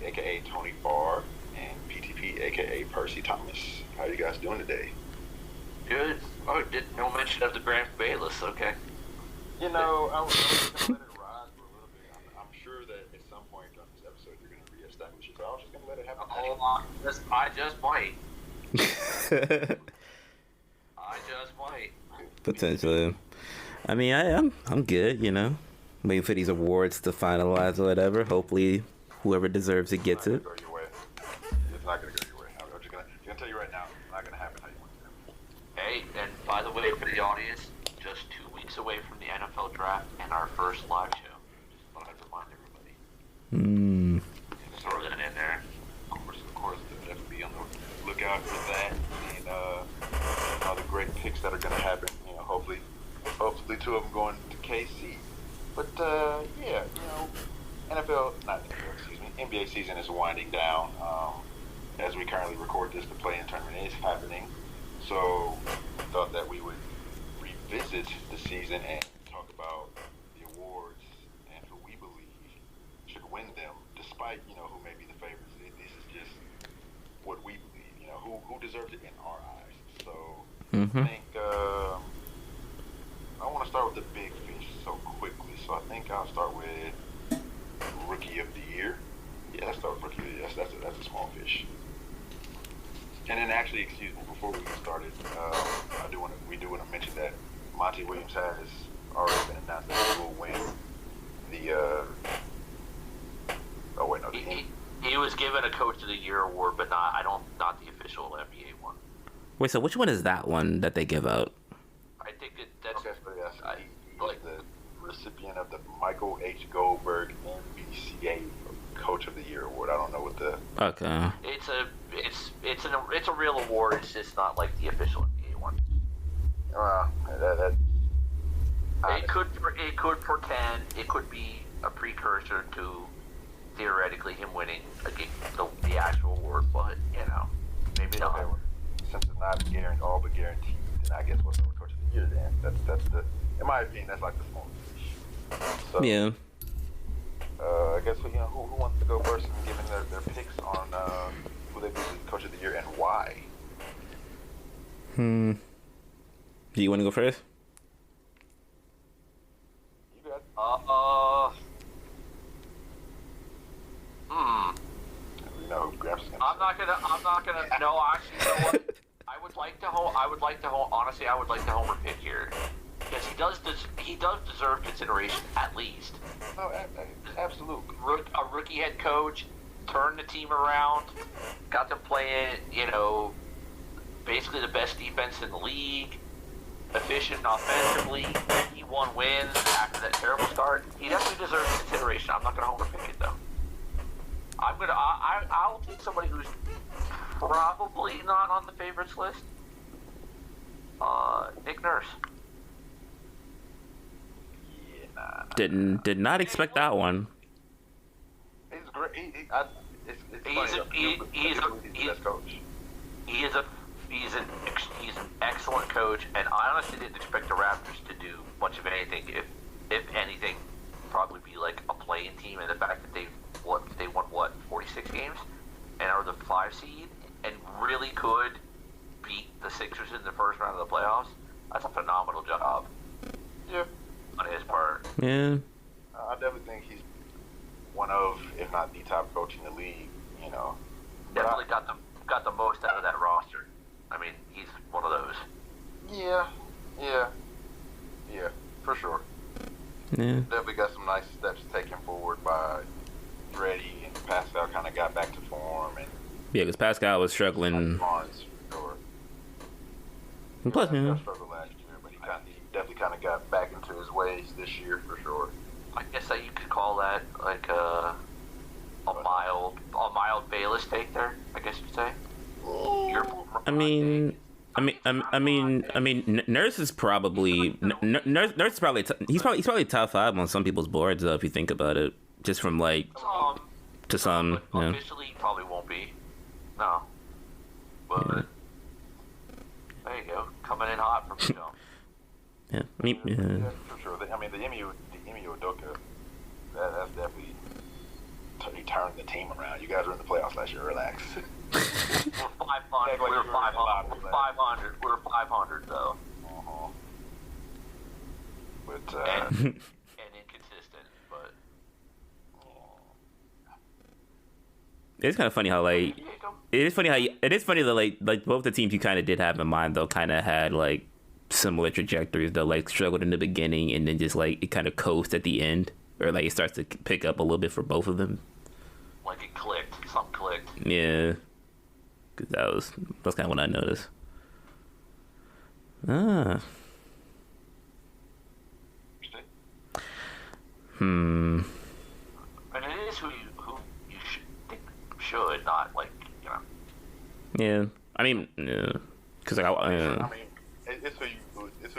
aka Tony Barr, and PTP, aka Percy Thomas. How are you guys doing today? Good. Oh, no mention of the Grand Bayless. Okay. You know, I was going to let it ride for a little bit. I'm sure that at some point during this episode you're going to reestablish it, so I was just going to let it happen. Hold on. I just might. I just might. Potentially. I mean, I'm good, you know. Waiting for these awards to finalize or whatever. Hopefully, whoever deserves it gets it. It's not going to go your way. I'm just going to tell you right now, it's not going to happen how you want it to happen. Hey, and by the way, for the audience, just 2 weeks away from the NFL draft and our first live show. Just thought I'd remind everybody. Throw that in there. Of course, definitely be on the lookout for that, and all the great picks that are going to happen. You know, hopefully, 2 of them going to KC. But yeah, you know, NBA season is winding down. As we currently record this, the play-in tournament is happening. So I thought that we would revisit the season and talk about the awards and who we believe should win them, despite, you know, who may be the favorites. This is just what we believe, you know, who deserves it in our eyes. So I think I want to start with the big fish so quickly. So I think I'll start with Rookie of the Year. Yeah, let's start with Rookie of the Year. That's a small fish. And then actually, excuse me, before we get started, we do want to mention that Monty Williams has already been announced that he will win the He was given a Coach of the Year award, but not the official NBA one. Wait, so which one is that one that they give out? I think that's okay. So yes, he's the recipient of the Michael H. Goldberg NBCA Coach of the Year award. I don't know what the. Okay. It's a real award. It's just not like the official NBA one. It could portend. It could be a precursor to theoretically him winning the actual award, but you know, maybe not. Okay, since it's not all but guaranteed, then I guess what's the Coach of the Year then? That's the, in my opinion, that's like the small fish. So, yeah. I guess who wants to go first and giving their picks on who they believe is Coach of the Year and why? Do you want to go first? You got it. You know who Gramps is gonna I'm not gonna. No, actually, you know what? I would like to homer pick here because he does deserve consideration at least. No, absolutely. A rookie head coach turned the team around, got them playing, you know, basically the best defense in the league, efficient offensively. He won wins after that terrible start. He definitely deserves consideration. I'm not gonna homer pick it though. I'll take somebody who's probably not on the favorites list. Nick Nurse. Yeah, Did not expect that one. He's great. He's an excellent coach, and I honestly didn't expect the Raptors to do much of anything. If anything, probably be like a playing team, and the fact that they won 46 games and are the 5 seed and really could beat the Sixers in the first round of the playoffs. That's a phenomenal job. Yeah. On his part. Yeah. I definitely think he's one of, if not the top coach in the league. You know. Definitely got the most out of that roster. I mean, he's one of those. Yeah, for sure. Yeah. Definitely got some nice steps taken forward by Freddie, and Pascal kind of got back to form, and Yeah, because Pascal was struggling. And plus, Pascal struggled last year, but he definitely kind of got back into his ways this year for sure. I guess that you could call that like a mild Bayless take there. I guess you'd say. Nurse is probably Nurse is probably he's probably top 5 on some people's boards though, if you think about it, just from like to some. But officially, he probably won't be. No. But there you go, coming in hot from the jump. Yeah, for sure. I mean, the Emi Udoka, that's definitely. He turn the team around. You guys were in the playoffs last year. Relax. We're 500. We're 500. We're 500. We're 500 though. Uh-huh. But and inconsistent, but it's kind of funny how like it is funny that like both the teams you kind of did have in mind though kind of had like similar trajectories though, like struggled in the beginning and then just like it kind of coast at the end, or like it starts to pick up a little bit for both of them. Like it clicked. Something clicked. Yeah, because that's kind of what I noticed. And it is who you should not like, you know. Yeah, I mean, yeah, because like I mean, it's who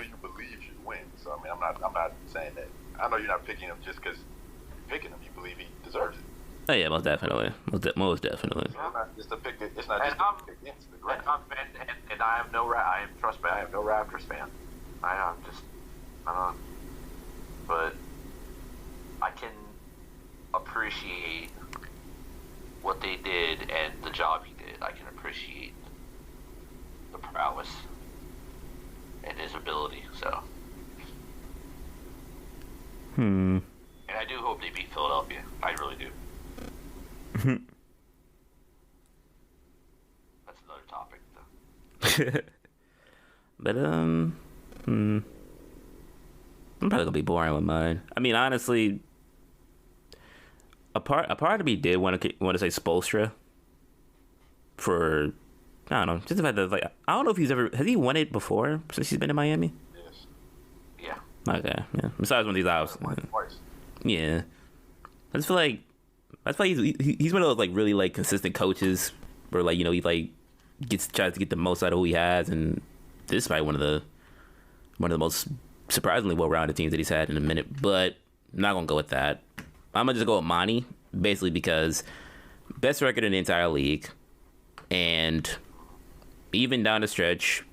you believe should win. So I mean, I'm not saying that. I know you're not picking him just because you're picking him. You believe he deserves it. Oh yeah, most definitely, most definitely. So it's not just to pick against the great. And I have trust me, I am no Raptors fan. I don't. But I can appreciate what they did and the job he did. I can appreciate the prowess and his ability. So. And I do hope they beat Philadelphia. I really do. That's another topic, though. But I'm probably gonna be boring with mine. I mean, honestly, a part of me did want to say Spoelstra for, I don't know, just the fact that like I don't know if has he won it before since he's been in Miami. Yes. Yeah. Okay. Yeah. Besides one of these hours. Twice. Yeah. I just feel like he's one of those like really like consistent coaches where like, you know, he like tries to get the most out of who he has, and this is probably one of the most surprisingly well-rounded teams that he's had in a minute. But I'm not gonna go with that. I'm gonna just go with Monty, basically because best record in the entire league, and even down the stretch,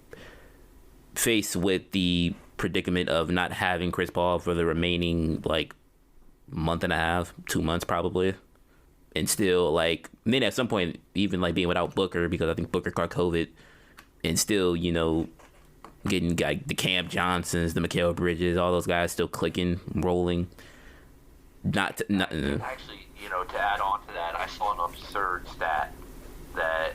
faced with the predicament of not having Chris Paul for the remaining like month and a half, 2 months probably, and still like then at some point even like being without Booker because I think Booker caught COVID, and still, you know, getting like the Cam Johnsons, the Mikal Bridges, all those guys still clicking, rolling. Actually, you know, to add on to that, I saw an absurd stat that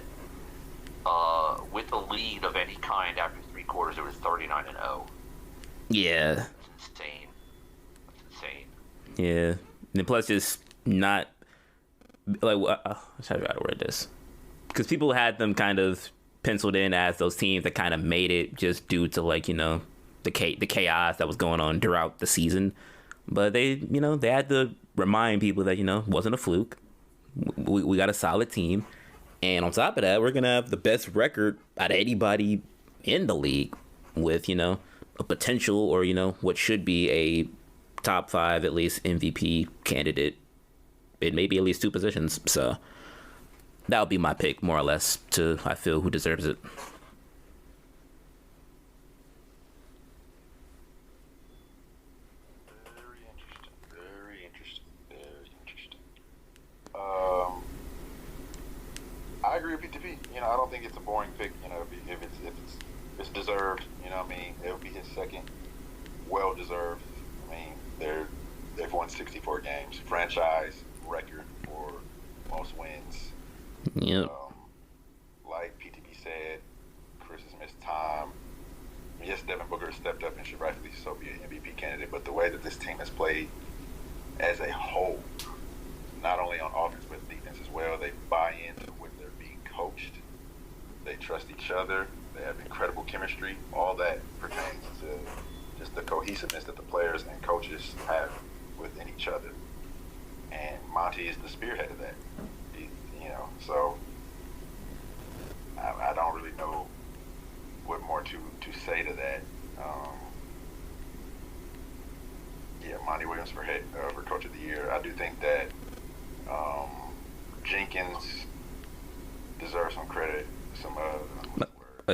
with a lead of any kind after 3 quarters, it was 39-0. Yeah. That's insane. Yeah. And plus, just not like how do I word this? Because people had them kind of penciled in as those teams that kind of made it just due to like, you know, the chaos that was going on throughout the season. But they had to remind people that, you know, it wasn't a fluke. We got a solid team. And on top of that, we're going to have the best record out of anybody in the league with, you know, a potential or, you know, what should be a top 5, at least MVP candidate in maybe at least 2 positions. So that would be my pick, more or less, to, I feel, who deserves it. Very interesting. I agree with PTP. You know, I don't think it's a boring pick. You know, if it's deserved. You know what I mean? It would be his second, well deserved. I mean, they've won 64 games, franchise record for most wins. Yep. Like PTP said, Chris has missed time. Yes, Devin Booker has stepped up and should rightfully so be an MVP candidate, but the way that this team has played as a whole, not only on offense but defense as well, they buy into what they're being coached. They trust each other. They have incredible chemistry. All that pertains to just the cohesiveness that the players and coaches have within each other. And Monty is the spearhead of that. So I don't really know what more to say to that. Monty Williams for Coach of the Year. I do think that Jenkins deserves some credit.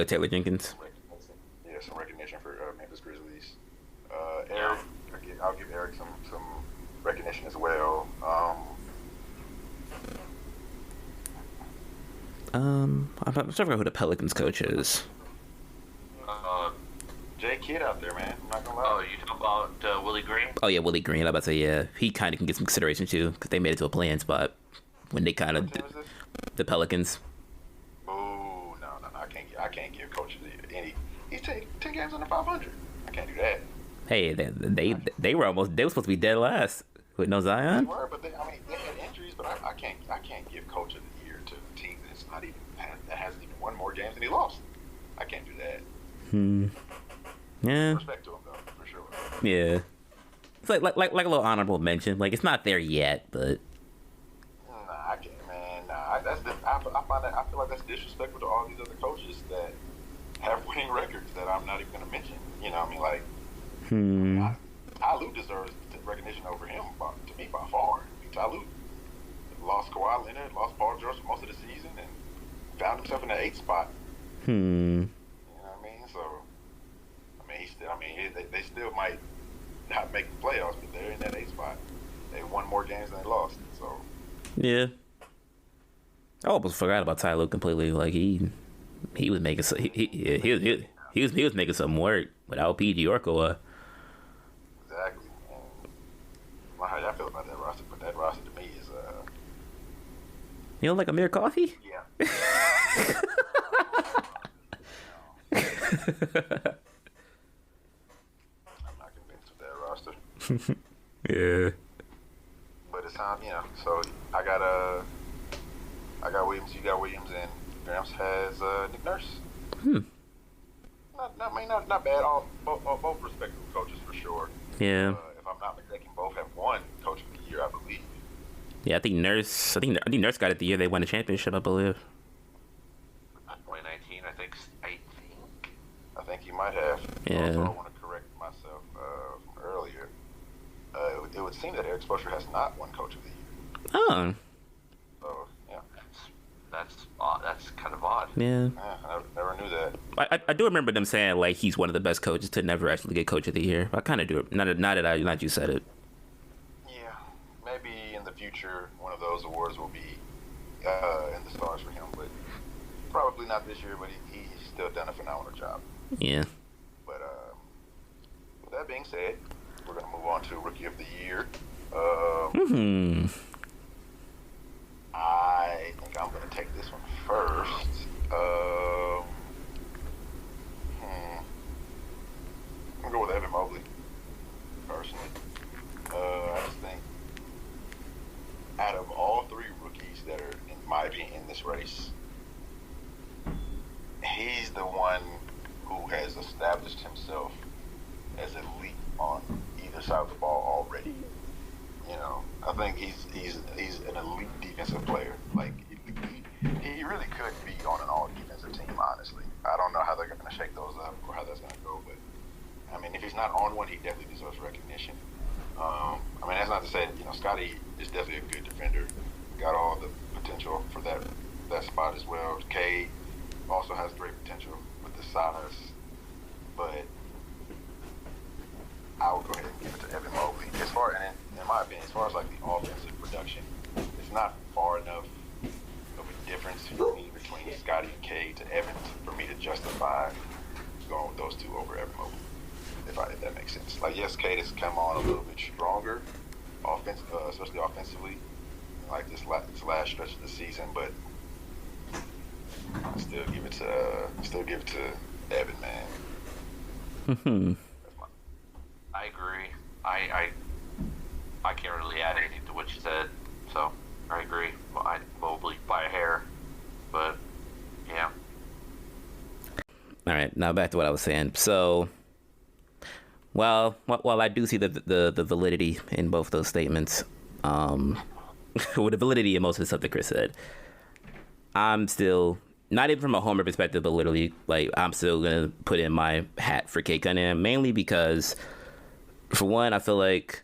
Taylor Jenkins. Some recognition for Memphis Grizzlies. Eric, I'll give Eric some recognition as well. I'm trying to figure out who the Pelicans coach is. Jay Kidd out there, man. I'm not gonna lie. Oh, you talking about Willie Green? Oh yeah, Willie Green. I'm about to say yeah, he kind of can get some consideration too because they made it to a playing spot when they kind of What team is this? the Pelicans. Ooh, no. I can't give Coach any. He's taking 10 games under 500. I can't do that. Hey, they were supposed to be dead last with no They Zion. were, but they had injuries. But I can't give Coach of the Year to a team that's not even that hasn't even won more games than he lost. I can't do that. Yeah, Respect to him though, for sure. yeah. It's like a little honorable mention. Like it's not there yet, but Nah, I can't, man. Nah, I find that I feel like that's disrespectful to all these other coaches that have winning records that I'm not even gonna mention. You know, what I mean, like, Ty Lue deserves recognition over him, to me, by far. Ty Lue lost Kawhi Leonard, lost Paul George for most of the season, and found himself in the 8th spot. You know what I mean? So, they still might not make the playoffs, but they're in that 8th spot. They won more games than they lost. So, yeah. I almost forgot about Ty Lue completely. Like he was making he was making some work without PG Orkoa. exactly. And how y'all feel about that roster? But that roster to me is You don't like Amir Coffee? yeah. I'm not convinced with that roster. Yeah. But it's time, So I got Williams, you got Williams, and Gramps has Nick Nurse. Not bad. Both respectable coaches for sure. Yeah. If I'm not mistaken, both have won Coach of the Year, I believe. Yeah, I think Nurse got it the year they won the championship, I believe. 2019, I think. I think he might have. Yeah. Also, I want to correct myself from earlier. It would seem that Eric Spoelstra has not won Coach of the Year. Oh. So, yeah. That's odd. That's kind of odd. Yeah. I never knew that. I do remember them saying like he's one of the best coaches to never actually get Coach of the Year. I kind of do. Not that you said it. Yeah. Maybe in the future, one of those awards will be in the stars for him, but probably not this year. But he's still done a phenomenal job. Yeah. But with that being said, we're going to move on to Rookie of the Year. I think I'm going to take this one first. I'm going to go with Evan Mobley, personally. I just think out of all three rookies that are, in my opinion, in this race, he's the one who has established himself as elite on either side of the ball already. I think he's an elite defensive player. Like he really could be on an all defensive team. Honestly, I don't know how they're going to shake those up or how that's going to go, but I mean, if he's not on one, he definitely deserves recognition. That's not to say that Scotty is definitely a good defender. Got all the potential for that spot as well. Cade also has great potential with the size, but I would go ahead and give it to Evan Mobley. In my opinion, as far as like the offensive production, it's not far enough of a difference for me between Scotty and Cade to Evan for me to justify going with those two over Evan Mobley. If that makes sense. Like, yes, Cade has come on a little bit stronger, especially offensively, like this last stretch of the season, but I still give it to Evan, man. I agree. I can't really add anything to what you said, so I agree. Mobley by a hair, but yeah. All right, now back to what I was saying. So, while I do see the validity in both those statements, with the validity in most of the stuff that Chris said, I'm still, not even from a homer perspective, but literally, like, I'm still gonna put in my hat for Kate Cunningham, mainly because, for one, I feel like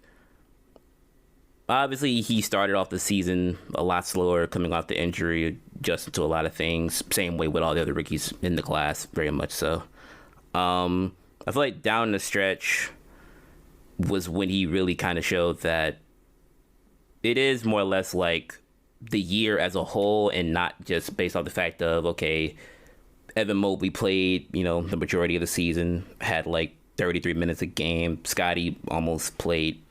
obviously he started off the season a lot slower, coming off the injury, adjusting to a lot of things. Same way with all the other rookies in the class, very much so. I feel like down the stretch was when he really kind of showed that it is more or less like the year as a whole and not just based off the fact of, okay, Evan Mobley played, the majority of the season, had like 33 minutes a game. Scotty almost played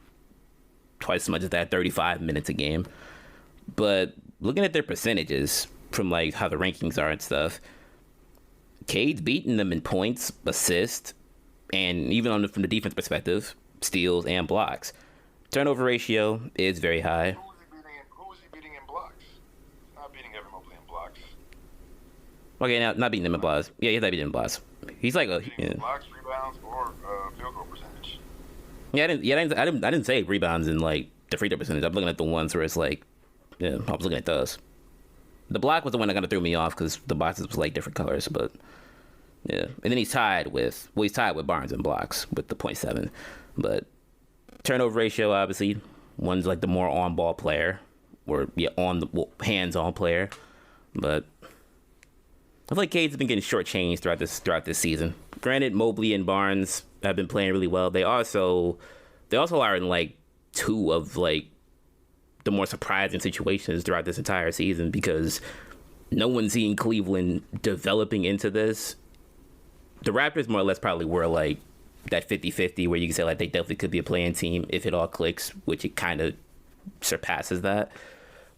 twice as much as that, 35 minutes a game. But looking at their percentages from like how the rankings are and stuff, Cade's beating them in points, assists, and even from the defense perspective, steals and blocks. Turnover ratio is very high. Who is he beating in blocks? Not beating Evan Mobley in blocks. Okay, now not beating him in blocks. Yeah, he's not beating him in blocks. He's like blocks, rebounds, or field goal percentage. Yeah, I didn't say rebounds and like the free throw percentage. I'm looking at the ones where it's like, yeah, I was looking at those. The block was the one that kind of threw me off because the boxes was like different colors, but yeah. And then he's tied with Barnes in blocks with the 0.7, but turnover ratio, obviously, one's like the more on ball player, or on the hands on player, but I feel like Cade's been getting shortchanged throughout this season. Granted, Mobley and Barnes have been playing really well. They also are in like two of like the more surprising situations throughout this entire season because no one's seen Cleveland developing into this. The Raptors more or less probably were like that 50-50 where you can say like they definitely could be a playing team if it all clicks, which it kind of surpasses that.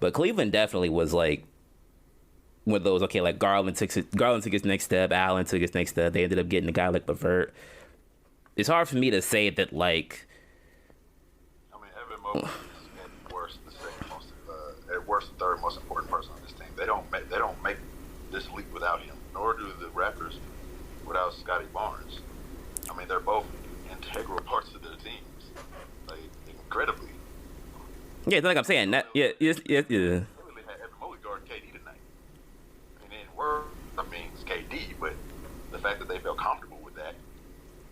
But Cleveland definitely was like one of those, okay, like Garland took his next step, Allen took his next step. They ended up getting a guy like Levert. It's hard for me to say that like. I mean, Evan Mobley is at worst the third most important person on this team. They don't make this leap without him, nor do the Raptors without Scotty Barnes. I mean, they're both integral parts of their teams, like incredibly. Yeah, it's like I'm saying that. Yeah. They really had Evan Mobley guarding KD tonight. And then it's KD, but the fact that they felt comfortable with that.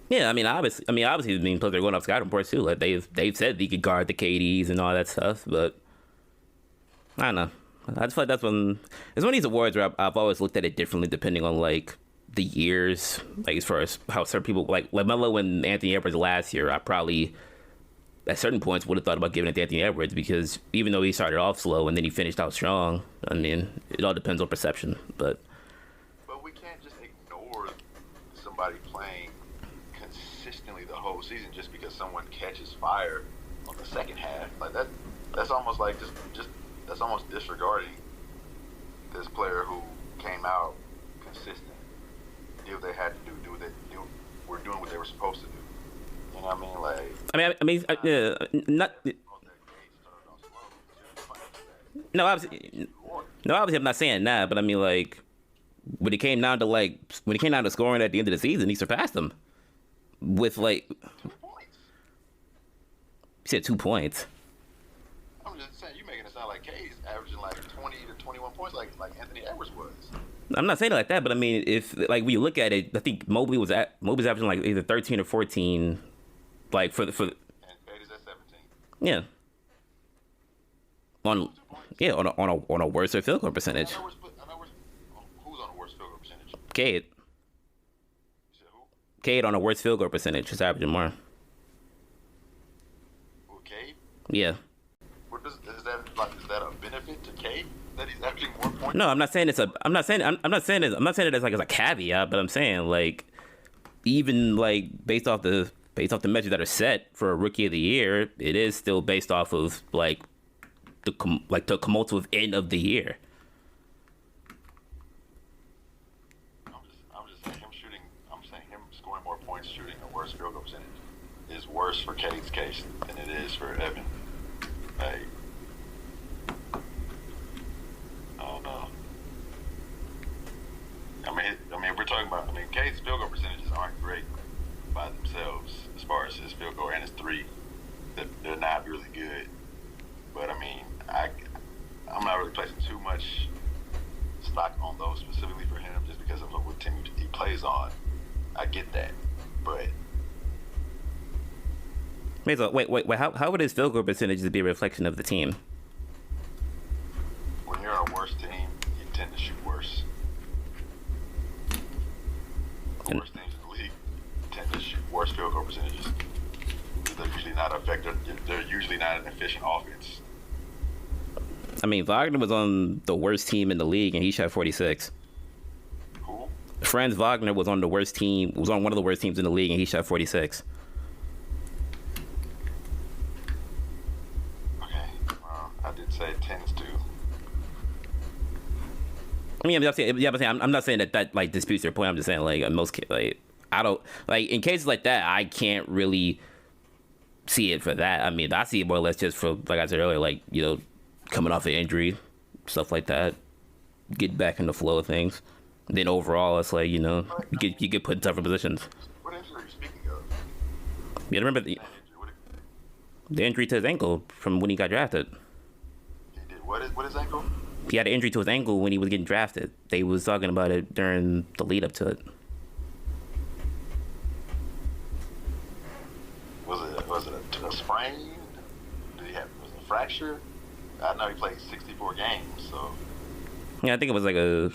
Yeah, obviously, plus they're going off scouting reports too. Like they've said they could guard the KDs and all that stuff, but I don't know. I just feel like it's one of these awards where I've always looked at it differently depending on like the years, like as far as how certain people like LaMelo and Anthony Edwards last year. I probably at certain points would have thought about giving it to Anthony Edwards because even though he started off slow and then he finished out strong, I mean, it all depends on perception. But we can't just ignore somebody playing consistently the whole season just because someone catches fire on the second half. Like that's almost like just that's almost disregarding this player who came out consistent, did what they had to do were doing what they were supposed to do. You know what I mean? Like, not. No, obviously, I'm not saying that, but I mean, like, when it came down to scoring at the end of the season, he surpassed them with like 2 points. You said 2 points. I'm just saying, you making it sound like K's averaging like 20 to 21 points, like Anthony Edwards was. I'm not saying it like that, but I mean, if like when you look at it, I think Mobley's averaging like either 13 or 14, like for. And Katie's at 17. Yeah. On a worse field goal percentage. Who's on a worse field goal percentage? Cade. You said who? Cade on a worse field goal percentage. He's averaging more. Who, Cade? Yeah. Is that a benefit to Cade that he's averaging more points? No, I'm not saying it as like as a caveat, but I'm saying like even like based off the measures that are set for a rookie of the year, it is still based off of like the cumulative end of the year. I'm just saying him scoring more points, shooting a worse field goal percentage is worse for Cade's case than it is for Evan. Like, I don't know. I mean, we're talking about. Cade's field goal percentages aren't great by themselves as far as his field goal and his three. They're not really good. But I mean, I'm not really placing too much stock on those specifically for him just because of what team he plays on. I get that, but wait. How would his field goal percentages be a reflection of the team? When you're on a worse team, you tend to shoot worse. The worst teams in the league tend to shoot worse field goal percentages. They're usually not effective. They're usually not an efficient offense. I mean, Wagner was on the worst team in the league, and he shot 46. Who? Franz Wagner was on the worst team. Was on one of the worst teams in the league, and he shot 46. Okay. Well, I did say it tends to. I mean, I'm not saying that like disputes their point. I'm just saying like in most like I don't like in cases like that I can't really see it for that. I mean, I see it more or less just for like I said earlier, like coming off an injury, stuff like that, get back in the flow of things. Then overall, it's like you get put in tougher positions. What injury are you speaking of? Yeah, remember the injury to his ankle from when he got drafted. He did what is ankle? He had an injury to his ankle when he was getting drafted. They was talking about it during the lead up to it. Was it a sprain? Was it a fracture? I know he played 64 games, so. Yeah, I think it was like a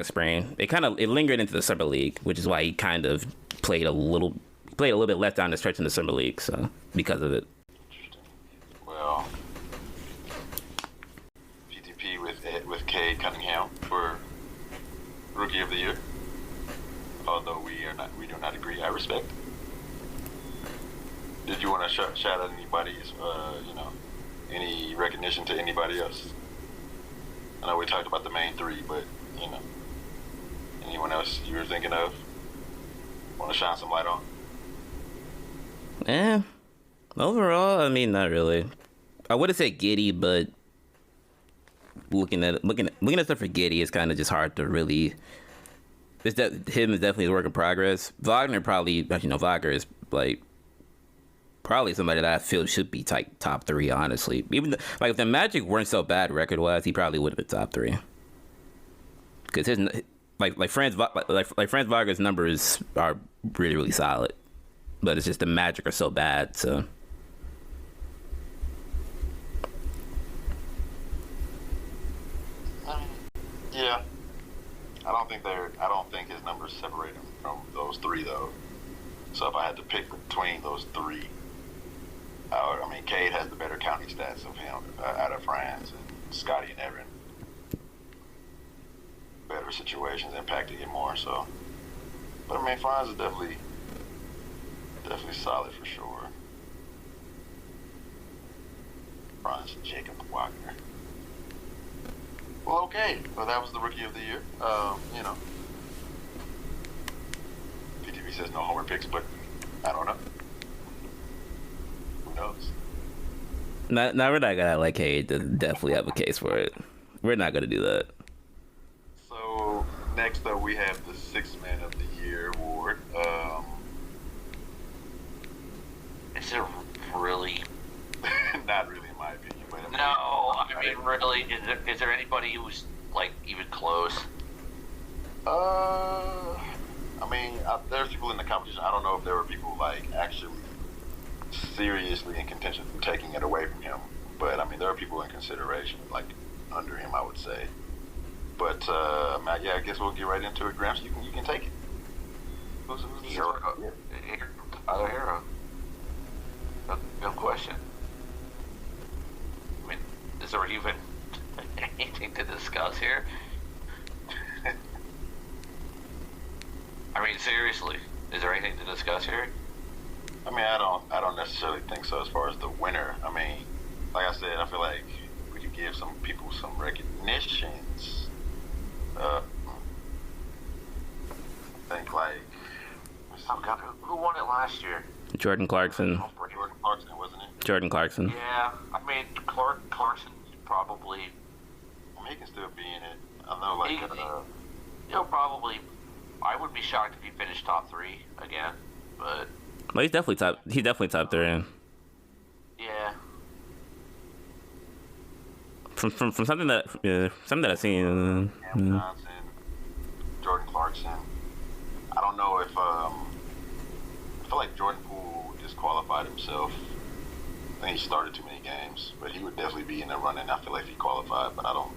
sprain. It lingered into the summer league, which is why he kind of played a little bit less down the stretch in the summer league. So because of it. Interesting. Well, PTP with Cade Cunningham for Rookie of the Year. Although we do not agree. I respect. Did you want to shout out anybody's, any recognition to anybody else? I know we talked about the main three, but, anyone else you were thinking of? Want to shine some light on? Overall, I mean, not really. I would have said Giddey, but looking at stuff for Giddey, it's kind of just hard to really. Him is definitely a work in progress. Wagner Wagner is like probably somebody that I feel should be top 3, honestly. Even if the Magic weren't so bad record wise, he probably would have been top 3. Because his Franz Wagner's numbers are really really solid, but it's just the Magic are so bad. So yeah, I don't think his numbers separate him from those 3 though. So if I had to pick between those 3. Cade has the better counting stats of him out of Franz, and Scotty and Evan. Better situations impacted him more. So, but Franz is definitely solid for sure. Franz and Jacob Wagner. Well, okay. Well, that was the Rookie of the Year. PTV says no homer picks, but I don't know. Who knows? we're not gonna like Cade to definitely have a case for it. We're not gonna do that. So next up, we have the Sixth Man of the Year award. Is it really? Not really, in my opinion. But Really, is there anybody who's like even close? There's people in the competition. I don't know if there were people like actually seriously in contention from taking it away from him. But there are people in consideration, like under him, I would say. But I guess we'll get right into it. Gramps, you can take it. Who's Hero. Tyler Hero. No question. Is there even anything to discuss here? Seriously, is there anything to discuss here? I don't necessarily think so as far as the winner. Like I said, I feel like we could give some people some recognitions. I think oh God, who won it last year? Jordan Clarkson. Jordan Clarkson, wasn't it? Jordan Clarkson. Yeah, Clarkson probably. He can still be in it. I know, he'll probably. I wouldn't be shocked if he finished top 3 again, but. Well, he's definitely top 3. Yeah. From something that I've seen. Cam Johnson, Jordan Clarkson. I don't know if I feel like Jordan Poole disqualified himself. I think he started too many games, but he would definitely be in the running. I feel like he qualified, but I don't.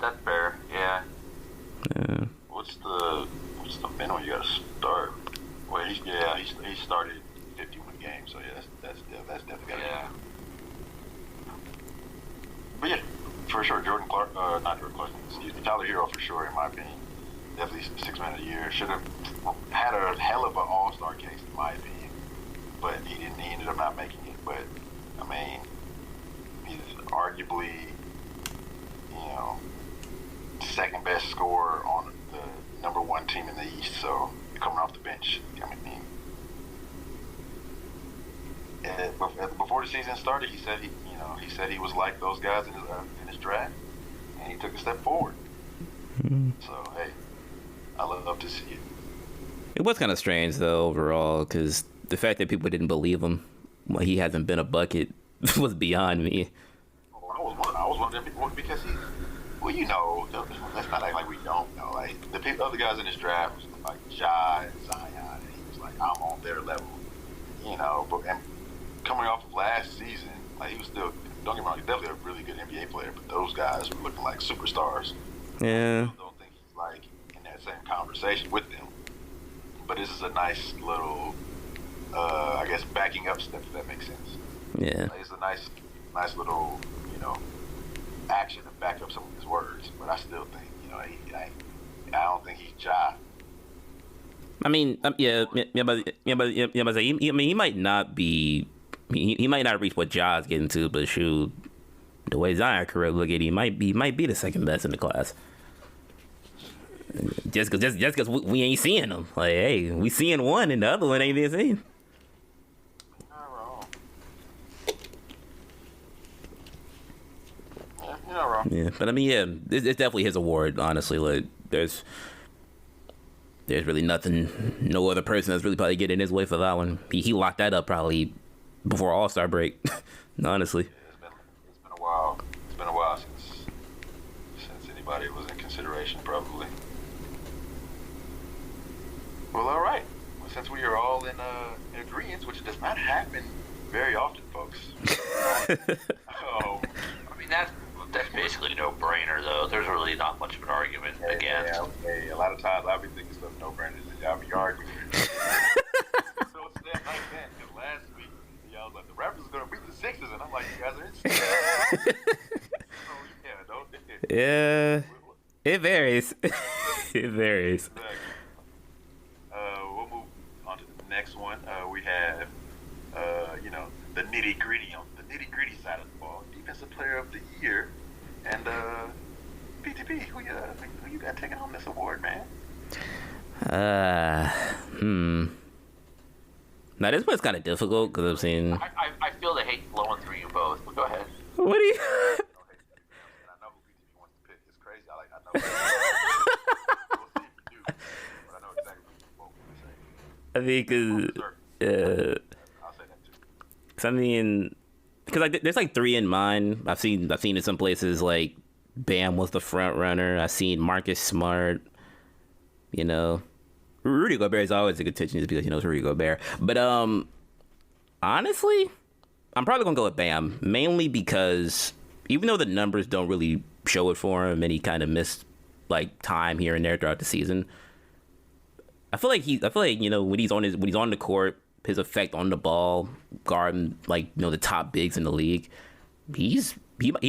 That's fair. Yeah. Yeah. What's the minimum you gotta start? Well, he started 51 games, so yeah, that's definitely gotta be. But yeah, for sure, Jordan Clark, not Jordan Clark, excuse me, Tyler Hero for sure, in my opinion. Definitely 6 man of the year. Should have had a hell of an all-star case, in my opinion. But he didn't. He ended up not making it. But, I mean, he's arguably, second best scorer on the number one team in the East. So, coming off the bench, I mean, before the season started, he said he was like those guys in his draft, and he took a step forward. Mm-hmm. So hey, I love to see it. It was kind of strange though overall, because the fact that people didn't believe him when he hasn't been a bucket was beyond me. I was one of them people because let's not act like we don't know. Like the other guys in this draft was like Ja and Zion, and he was like, I'm on their level, and coming off of last season, like he was still, don't get me wrong, he's definitely a really good NBA player, but those guys were looking like superstars. Yeah. I don't think he's like in that same conversation with them. But this is a nice little, I guess, backing up step, if that makes sense. Yeah. Like, it's a nice little, action to back up some of his words. But I still think, I don't think he's Ja. I mean, but he might not be. He might not reach what Ja's getting to, but shoot, the way Zion career look at, he might be the second best in the class. Just because we ain't seeing them. Like, hey, we seeing one and the other one ain't being seen. Not wrong. Yeah, you're not wrong. Yeah, but I mean, yeah, it's definitely his award. Honestly, like there's really nothing. No other person that's really probably getting his way for that one. He locked that up probably before All-Star break. Honestly. Yeah, it's been a while. It's been a while since anybody was in consideration, probably. Well, all right. Well, since we are all in agreement, which does not happen very often, folks. I mean, that's basically a no-brainer, though. There's really not much of an argument against. Yeah, a lot of times I'll be thinking stuff no-brainers, and y'all be arguing. So it's that like that. Because last week, y'all was like, the Raptors are going to beat the Sixers, and I'm like, you guys are insane. Yeah, it varies. It varies. Exactly. We'll move on to the next one. We have, the nitty-gritty side of the ball. Defensive Player of the Year. And, PTP, who you got taking home this award, man? Now, this one's kind of difficult, because I'm saying... I feel the hate flowing through you both, but go ahead. What do you... I know who PTP wants to pick. It's crazy. I know. We'll see if you do. But I know exactly what you're saying. I mean, because... I'll say that too. Cause I mean, because there's like three in mind. I've seen in some places like Bam was the front runner. I've seen Marcus Smart. Rudy Gobert is always a contention just because it's Rudy Gobert. But honestly, I'm probably gonna go with Bam, mainly because even though the numbers don't really show it for him and he kind of missed like time here and there throughout the season, I feel like when he's on the court, his effect on the ball, guarding the top bigs in the league, he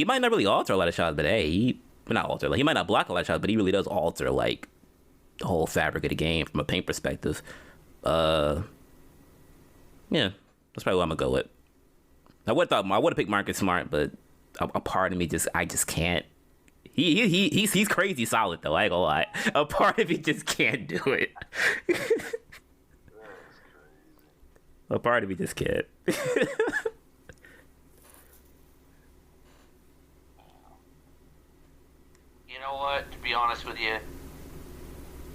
might not really alter a lot of shots, but hey, he might not block a lot of shots, but he really does alter like the whole fabric of the game from a paint perspective. Yeah, that's probably what I'm gonna go with. I would have picked Marcus Smart, but a part of me just can't. He's crazy solid though. I ain't gonna lie. A part of me just can't do it. A part of me just can't. You know what? To be honest with you,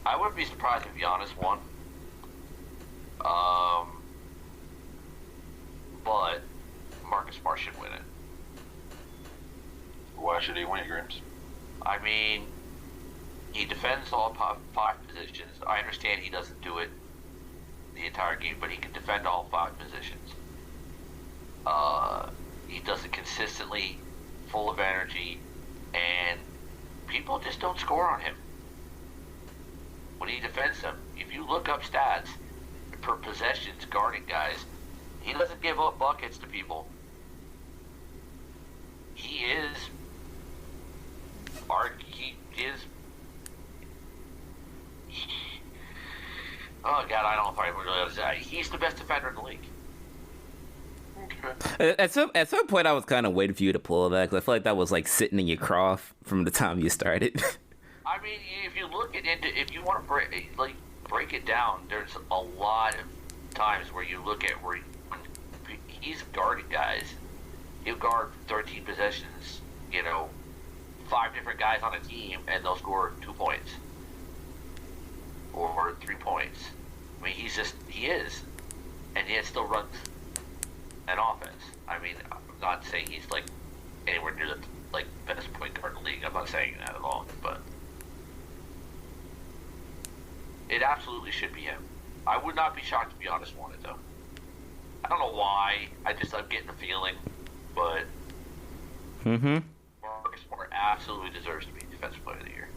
I wouldn't be surprised if Giannis won. But Marcus Smart should win it. Why should he win it, Grims? I mean, he defends all five positions. I understand he doesn't do it the entire game, but he can defend all five positions. He does it consistently, full of energy, and people just don't score on him when he defends them. If you look up stats per possessions guarding guys, he doesn't give up buckets to people. He is Oh God, I don't know if I really say he's the best defender in the league. Okay. At some point, I was kind of waiting for you to pull that because I feel like that was like sitting in your craw from the time you started. I mean, if you look at it, if you want to break it down, there's a lot of times where you look at where he's guarding guys. He'll guard 13 possessions, 5 different guys on a team, and they'll score 2 points or 3 points. I mean, he is, and yet still runs an offense. I mean, I'm not saying he's like anywhere near the best point guard in the league. I'm not saying that at all, but it absolutely should be him. I would not be shocked if Giannis won it though. I don't know why. I'm getting the feeling, but Marcus Smart absolutely deserves to be Defensive Player of the Year.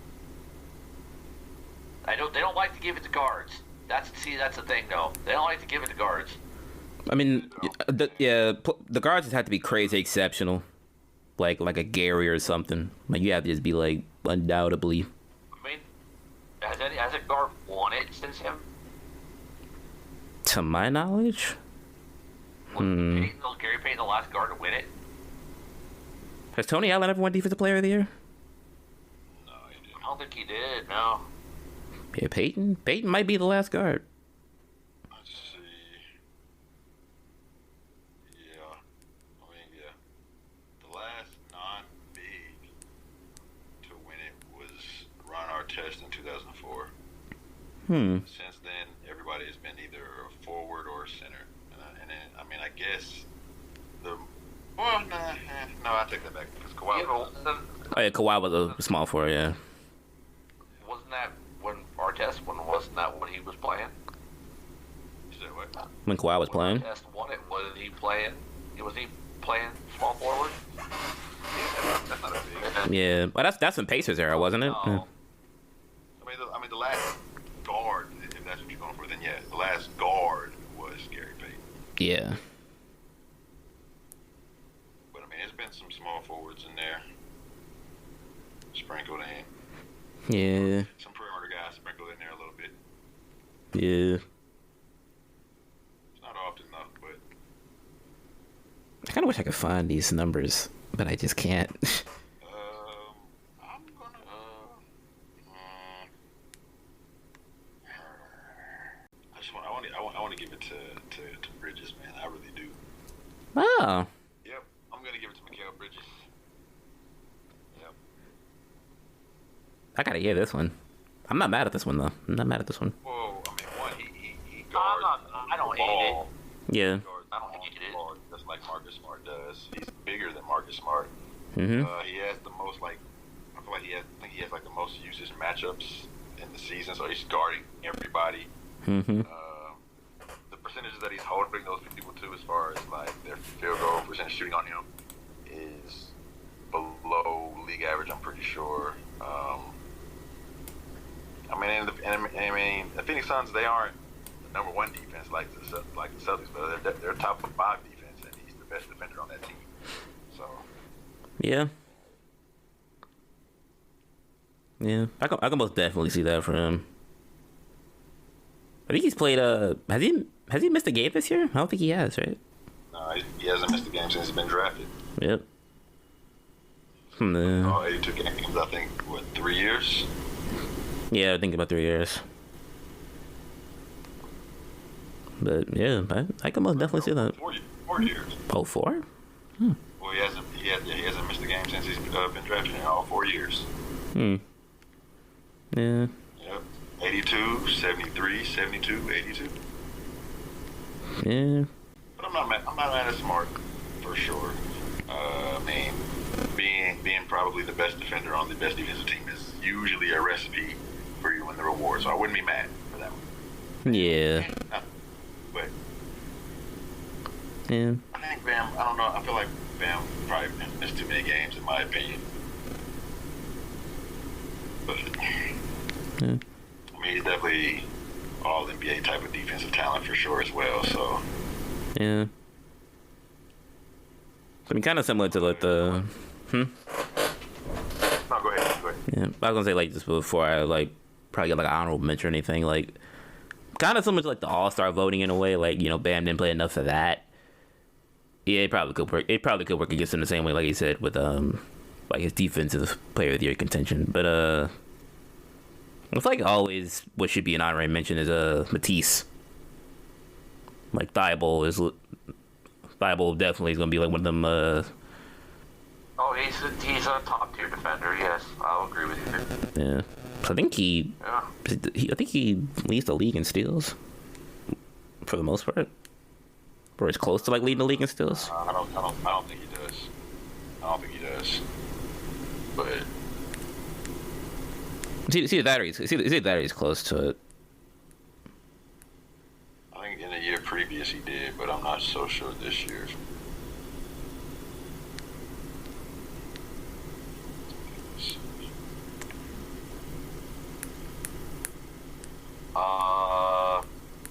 I know they don't like to give it to guards. That's the thing though. They don't like to give it to guards. I mean, the guards just have to be crazy exceptional, like a Gary or something. Like you have to just be like undoubtedly. I mean, has a guard won it since him? To my knowledge, Was Gary Payton the last guard to win it? has Tony Allen ever won Defensive Player of the Year? No, he didn't. I don't think he did. No. Yeah, Peyton might be the last guard. Let's see. Yeah. I mean, yeah. The last non-big to win it was Ron Artest in 2004. Since then, everybody has been either a forward or a center. And then, I mean, I guess no, I take that back because Kawhi. Oh yeah, Kawhi was a small forward. Yeah. Wasn't that when Artest won? Wasn't that when he was playing? You said what? When Kawhi was playing. Artest won it. Was he playing? Was he playing small forward? Yeah, that's not a big. Yeah, well that's in Pacers era, wasn't it? No. Yeah. I mean, the last guard, if that's what you're going for, then yeah, the last guard was Gary Payton. Yeah. But I mean, there's been some small forwards in there sprinkled in. Yeah. Some perimeter guys sprinkled in there a little bit. Yeah. It's not often enough, but I kind of wish I could find these numbers, but I just can't. I'm gonna. I want to give it to Bridges, man. I really do. Oh. Yep, I'm gonna give it to Mikal Bridges. Yep. I gotta hear this one. I'm not mad at this one though. I'm not mad at this one. Whoa, I mean, one, he guards. I don't the hate it. ball. Yeah. He guards I don't the hate it. ball just like Marcus Smart does. He's bigger than Marcus Smart. Mhm. He has the most I feel like he has like the most usage matchups in the season, so he's guarding everybody. Mhm. The percentages that he's holding those people to, as far as like their field goal percentage shooting on him, is below league average. I'm pretty sure. The Phoenix Suns, they aren't the number one defense like the Celtics, but they're top 5 defense, and he's the best defender on that team. So Yeah. Yeah. I can most definitely see that for him. I think he's played. Has he missed a game this year? I don't think he has, right? no, he hasn't missed a game since he's been drafted. Yep. 82 games, I think. What, 3 years? Yeah, I think about 3 years. But yeah, I can most definitely see that. 4 years. Oh, 4? Well, he hasn't missed a game since he's been drafted in all 4 years. Yeah. Yep. 82, 73, 72, 82. Yeah. But I'm not mad at Smart, for sure. I mean, being probably the best defender on the best defensive team is usually a recipe for you to win the reward, so I wouldn't be mad for that one. Yeah. But Yeah. I think Bam, I don't know, I feel like Bam probably missed too many games in my opinion. But Yeah. I mean, he's definitely all NBA type of defensive talent for sure as well, so Yeah. I mean, kind of similar to like the. no, go ahead. Yeah, I was gonna say like just before I like probably get like an honorable mention or anything. Like kind of similar to like the All-Star voting in a way. Like, you know, Bam didn't play enough for that. Yeah, it probably could work. It probably could work against him the same way, like you said, with like his defensive player of the year contention. But it's like always what should be an honorary mention is Matisse. Like Thibault definitely is gonna be like one of them. Oh, he's a top tier defender. Yes, I'll agree with you. Yeah, so I think he leads the league in steals for the most part, or is close to like leading the league in steals. I don't think he does. I don't think he does. But See that or he's close to it. I think in the year previous he did, but I'm not so sure this year.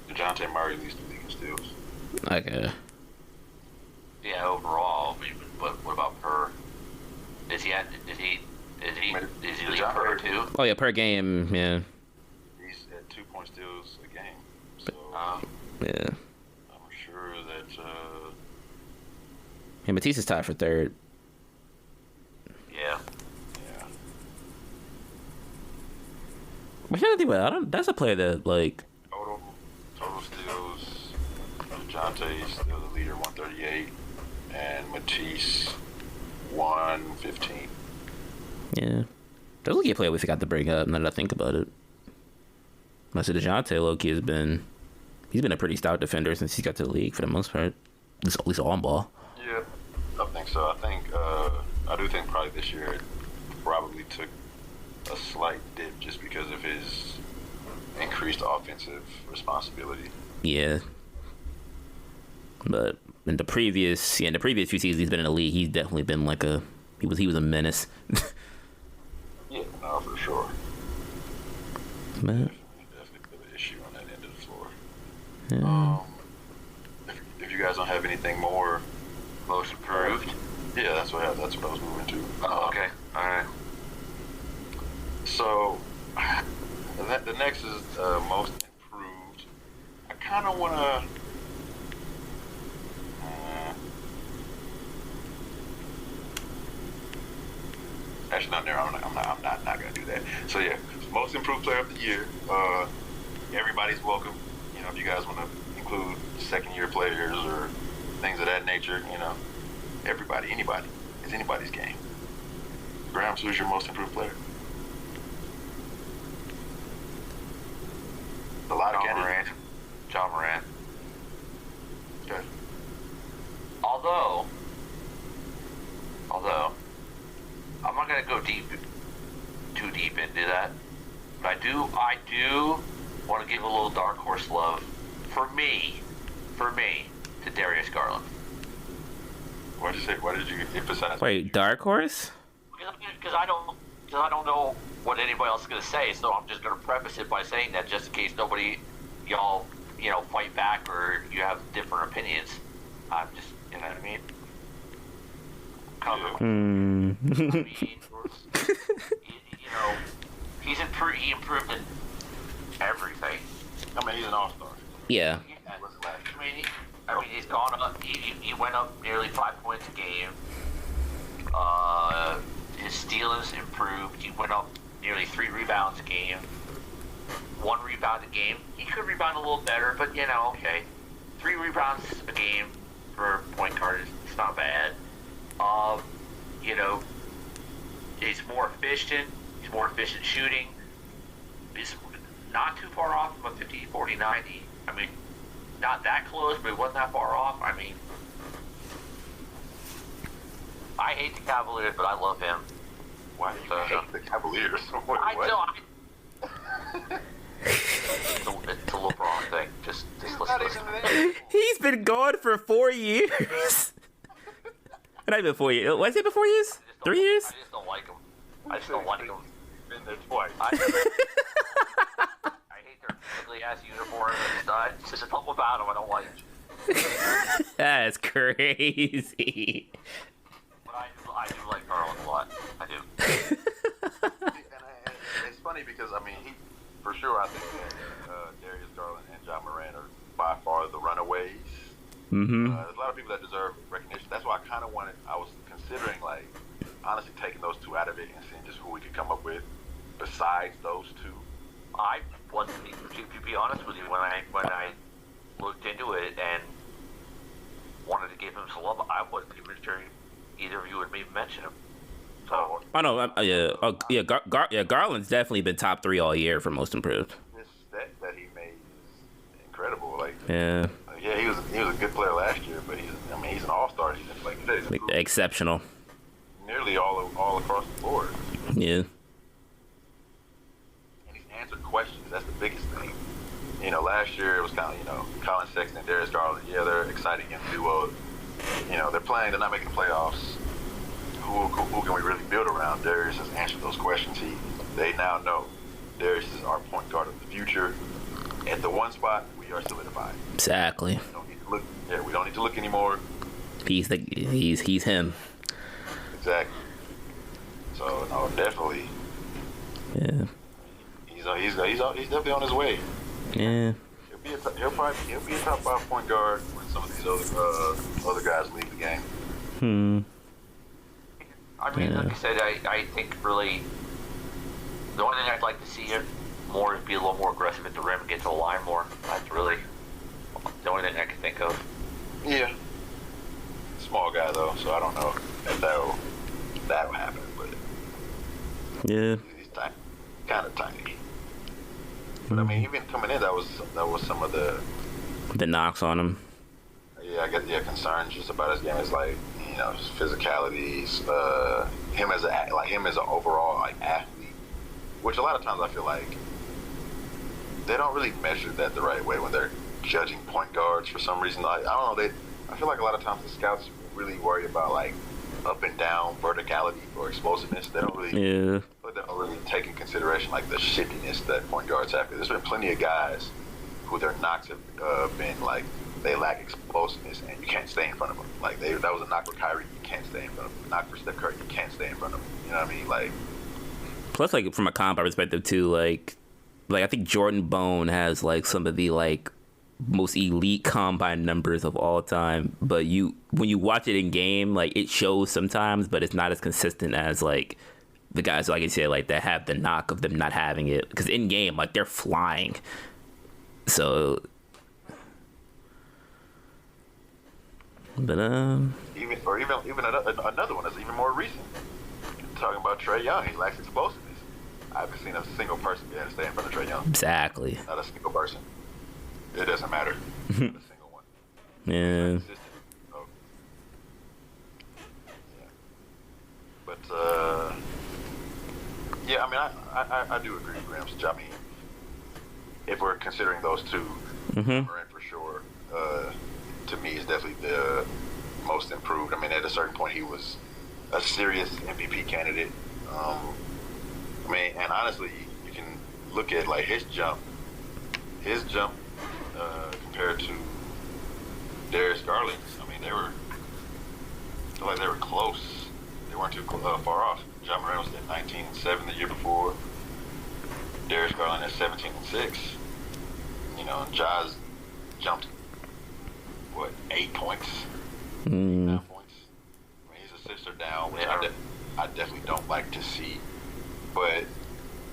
DeJounte Murray leads the league in steals. Okay. Yeah, overall. But what about per? Is he leading per too? Oh yeah, per game, yeah. He's at 2 point steals a game. So Yeah. I'm sure that Yeah, Matisse is tied for third. Yeah. But here's the thing about it, that's a player that like total steals. DeJounte is still the leader, 138, and Matisse 115. Yeah. That's a player we forgot to bring up now that I think about it. I said DeJounte low-key he's been a pretty stout defender since he got to the league for the most part. At least on ball. Yeah, I think so. I do think probably this year it probably took a slight dip just because of his increased offensive responsibility. Yeah. But in the previous few seasons he's been in the league, he's definitely been like he was a menace. Yeah, no, for sure. Man. Definitely put an issue on that end of the floor. Yeah. If you guys don't have anything more, Most improved. yeah, that's what I was moving to. Oh, okay. All right. So the next is most improved. I kind of want to. Actually, not there. I'm not gonna do that. So yeah, most improved player of the year. Everybody's welcome. You know, if you guys want to include second-year players or things of that nature, you know, anybody. It's anybody's game. Grams, who's your most improved player? A lot of candidates. John Moran. Okay. Although, I'm not gonna go too deep into that, but I do want to give a little dark horse love for me, to Darius Garland. What did you say? What did you emphasize? Wait, dark horse? Because I don't know what anybody else is gonna say, so I'm just gonna preface it by saying that just in case y'all fight back or you have different opinions. I'm just, you know what I mean? Cover. I mean, he improved in everything. I mean, he's an all-star. Yeah. I mean, he's gone up. He went up nearly 5 points a game. His steals improved. He went up nearly 3 rebounds a game. 1 rebound a game. He could rebound a little better, but okay. 3 rebounds a game for a point guard is not bad. He's more efficient. He's more efficient shooting. He's not too far off from a 50, 40, 90. I mean, not that close, but it wasn't that far off. I mean, I hate the Cavaliers, but I love him. Why do you hate the Cavaliers? It's a LeBron thing. Just listen. He's been gone for 4 years. Not even 4 years. Was it been 4 years? 3 years? I just don't like him. I just don't like him. Been there twice. I hate their ugly ass uniforms. It's just something about them I don't like. That's crazy. But I do like Garland a lot. I do. And it's funny because I mean, for sure, I think that Darius Garland and Mm-hmm. There's a lot of people that deserve recognition. That's why I was considering, like, honestly taking those two out of it and seeing just who we could come up with besides those two. I wasn't, to be honest with you, when I looked into it and wanted to give him some love, I wasn't even sure either of you would even mention him. So, I know. Garland's definitely been top 3 all year for most improved. This that he made is incredible. Like, Yeah. Yeah, he was a good player last year, but he's an all-star. He's like you said, he's Exceptional. Nearly all across the board. Yeah. And he's answered questions. That's the biggest thing. Last year it was kind of Colin Sexton, Darius Garland. Yeah, they're exciting in duo. They're playing. They're not making the playoffs. Who can we really build around? Darius has answered those questions. They now know Darius is our point guard of the future. At the one spot, we are solidified. Exactly. We don't need to look. Yeah, we don't need to look anymore. He's him. Exactly. So no, definitely. Yeah. He's definitely on his way. Yeah. He'll be a top 5 point guard when some of these other guys leave the game. I mean, like I said, I think really the only thing I'd like to see it more is be a little more aggressive at the rim and get to the line more. That's really the only thing I can think of. Yeah. Small guy though, so I don't know if that will happen, but Yeah. he's kind of tiny. But I mean, even coming in, that was some of the knocks on him. Yeah, I get concerns just about his game. It's like his physicalities, him as an overall like athlete, which a lot of times I feel like they don't really measure that the right way when they're judging point guards for some reason. I don't know. I feel like a lot of times the scouts really worry about like up and down verticality or explosiveness. They don't really. Yeah. They don't really take in consideration like the shiftiness that point guards have. There's been plenty of guys who their knocks have been like they lack explosiveness and you can't stay in front of them. Like that was a knock for Kyrie, you can't stay in front of him. Knock for Steph Curry, you can't stay in front of him. You know what I mean? Like. Plus, like from a combat perspective too, like I think Jordan Bone has like some of the like most elite combine numbers of all time. But when you watch it in game, like it shows sometimes, but it's not as consistent as like the guys, like I said, like that have the knock of them not having it. Because in game, like they're flying. So, but even another one that's even more recent. Talking about Trae Young, he lacks explosiveness. I haven't seen a single person be able to stay in front of Trae Young. Exactly. Not a single person. It doesn't matter. Not a single one. Yeah. So, yeah. But yeah, I mean, I do agree with Graham's. I mean, if we're considering those two, Morant for sure, to me is definitely the most improved. I mean, at a certain point, he was a serious MVP candidate. I mean, and honestly, you can look at like his jump compared to Darius Garland's. I mean, I feel like they were close. They weren't too far off. John Morant was at 19-7 the year before. Darius Garland at 17-6. And Ja's jumped 8 points, 9 points. I mean, he's a sister down, which I definitely don't like to see. But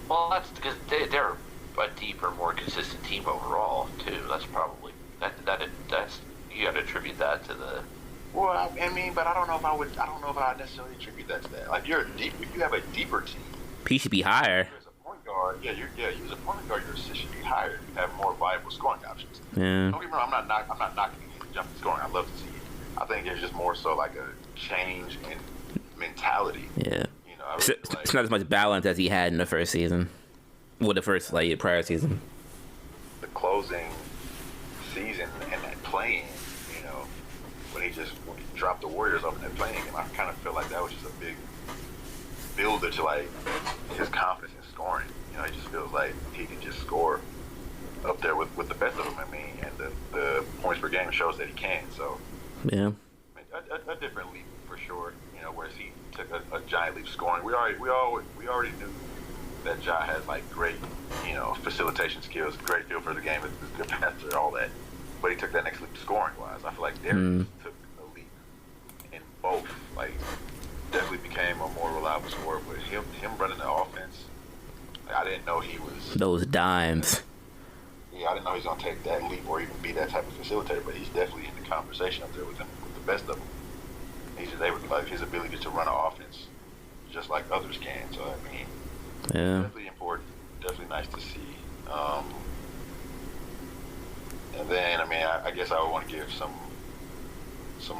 that's because they're a deeper, more consistent team overall too. That's probably that's you got to attribute that to the. Well, I mean, but I don't know if I necessarily attribute that to that. Like if you have a deeper team, he should be higher. As a point guard, you as a point guard, your assist should be higher. You have more viable scoring options. Yeah. Don't get me wrong. I'm not knocking the jumping scoring. I love to see it. I think it's just more so like a change in mentality. Yeah. It's not as much balance as he had in the first season. Well, the first prior season. The closing season and that playing, when he dropped the Warriors off in that playing game, I kind of feel like that was just a big builder to like his confidence in scoring. He just feels like he can just score up there with the best of them. I mean, and the points per game shows that he can. So yeah, a different leap for sure. Whereas he took a giant leap scoring. We already knew that Ja had like great, facilitation skills, great feel for the game, good passer, all that. But he took that next leap scoring wise. I feel like Darius took a leap in both. Like, definitely became a more reliable scorer. But him running the offense, like, I didn't know he was those dimes. Yeah, I didn't know he was gonna take that leap or even be that type of facilitator. But he's definitely in the conversation up there with the best of them. He's just able to, like, his ability to run an offense just like others can. So I mean, definitely important. Definitely nice to see. And then, I mean, I guess I would want to give some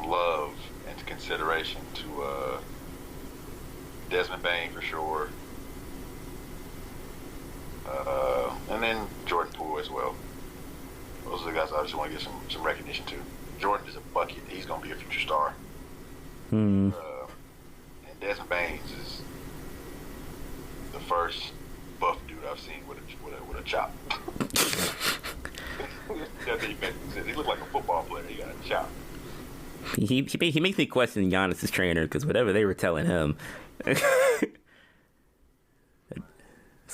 love and consideration to Desmond Bain for sure, and then Jordan Poole as well. Those are the guys I just want to give some recognition to. Jordan is a bucket. He's going to be a future star. And Desmond Baines is the first buff dude I've seen with a chop. He looked like a football player. He got a chop. He makes me question Giannis's trainer because whatever they were telling him, it's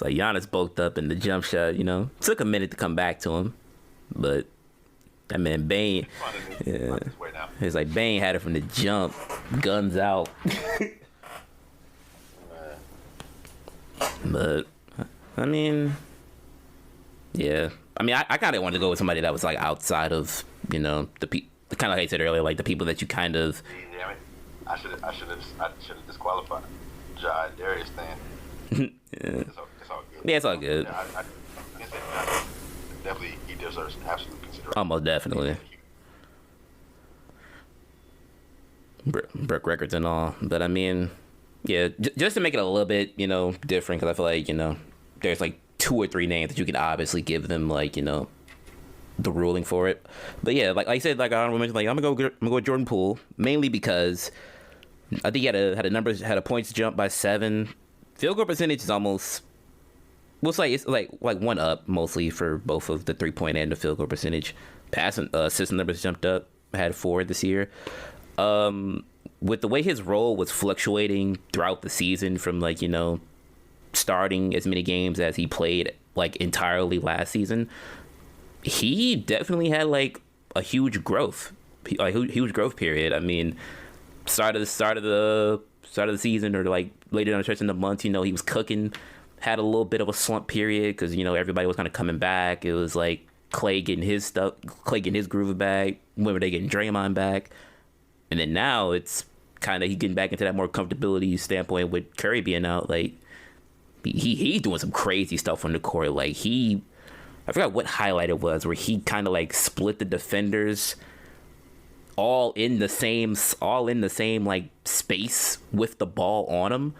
like Giannis bulked up in the jump shot. You know, took a minute to come back to him, but that man Bane, it's like Bane had it from the jump, guns out. But I mean, yeah. I mean, I kind of wanted to go with somebody that was like outside of, you know, the people, kind of like I said earlier, like the people that you kind of. Damn it! I should have disqualified Ja and Darius then. It's all good. Yeah, it's all good. Yeah, I definitely he deserves absolute consideration. Almost definitely. Broke records and all, but I mean, yeah, just to make it a little bit, you know, different, because I feel like, you know, there's like 2 or 3 names that you can obviously give them, like, you know, the ruling for it. But yeah, like I said, like I mentioned, like I'm gonna go with Jordan Poole, mainly because I think he had a points jump by 7. Field goal percentage is almost, well, it's like 1 up mostly for both of the 3-point and the field goal percentage. Passing assist numbers jumped up, had 4 this year. With the way his role was fluctuating throughout the season, from like, you know, starting as many games as he played like entirely last season, he definitely had like a huge growth period. I mean, start of the season or like later down the stretch in the month, you know, he was cooking. Had a little bit of a slump period because, you know, everybody was kind of coming back. It was like Clay getting his groove back. When were they getting Draymond back? And then now it's kind of he getting back into that more comfortability standpoint with Curry being out. Like he's doing some crazy stuff on the court. Like I forgot what highlight it was where he kind of like split the defenders all in the same like space with the ball on him.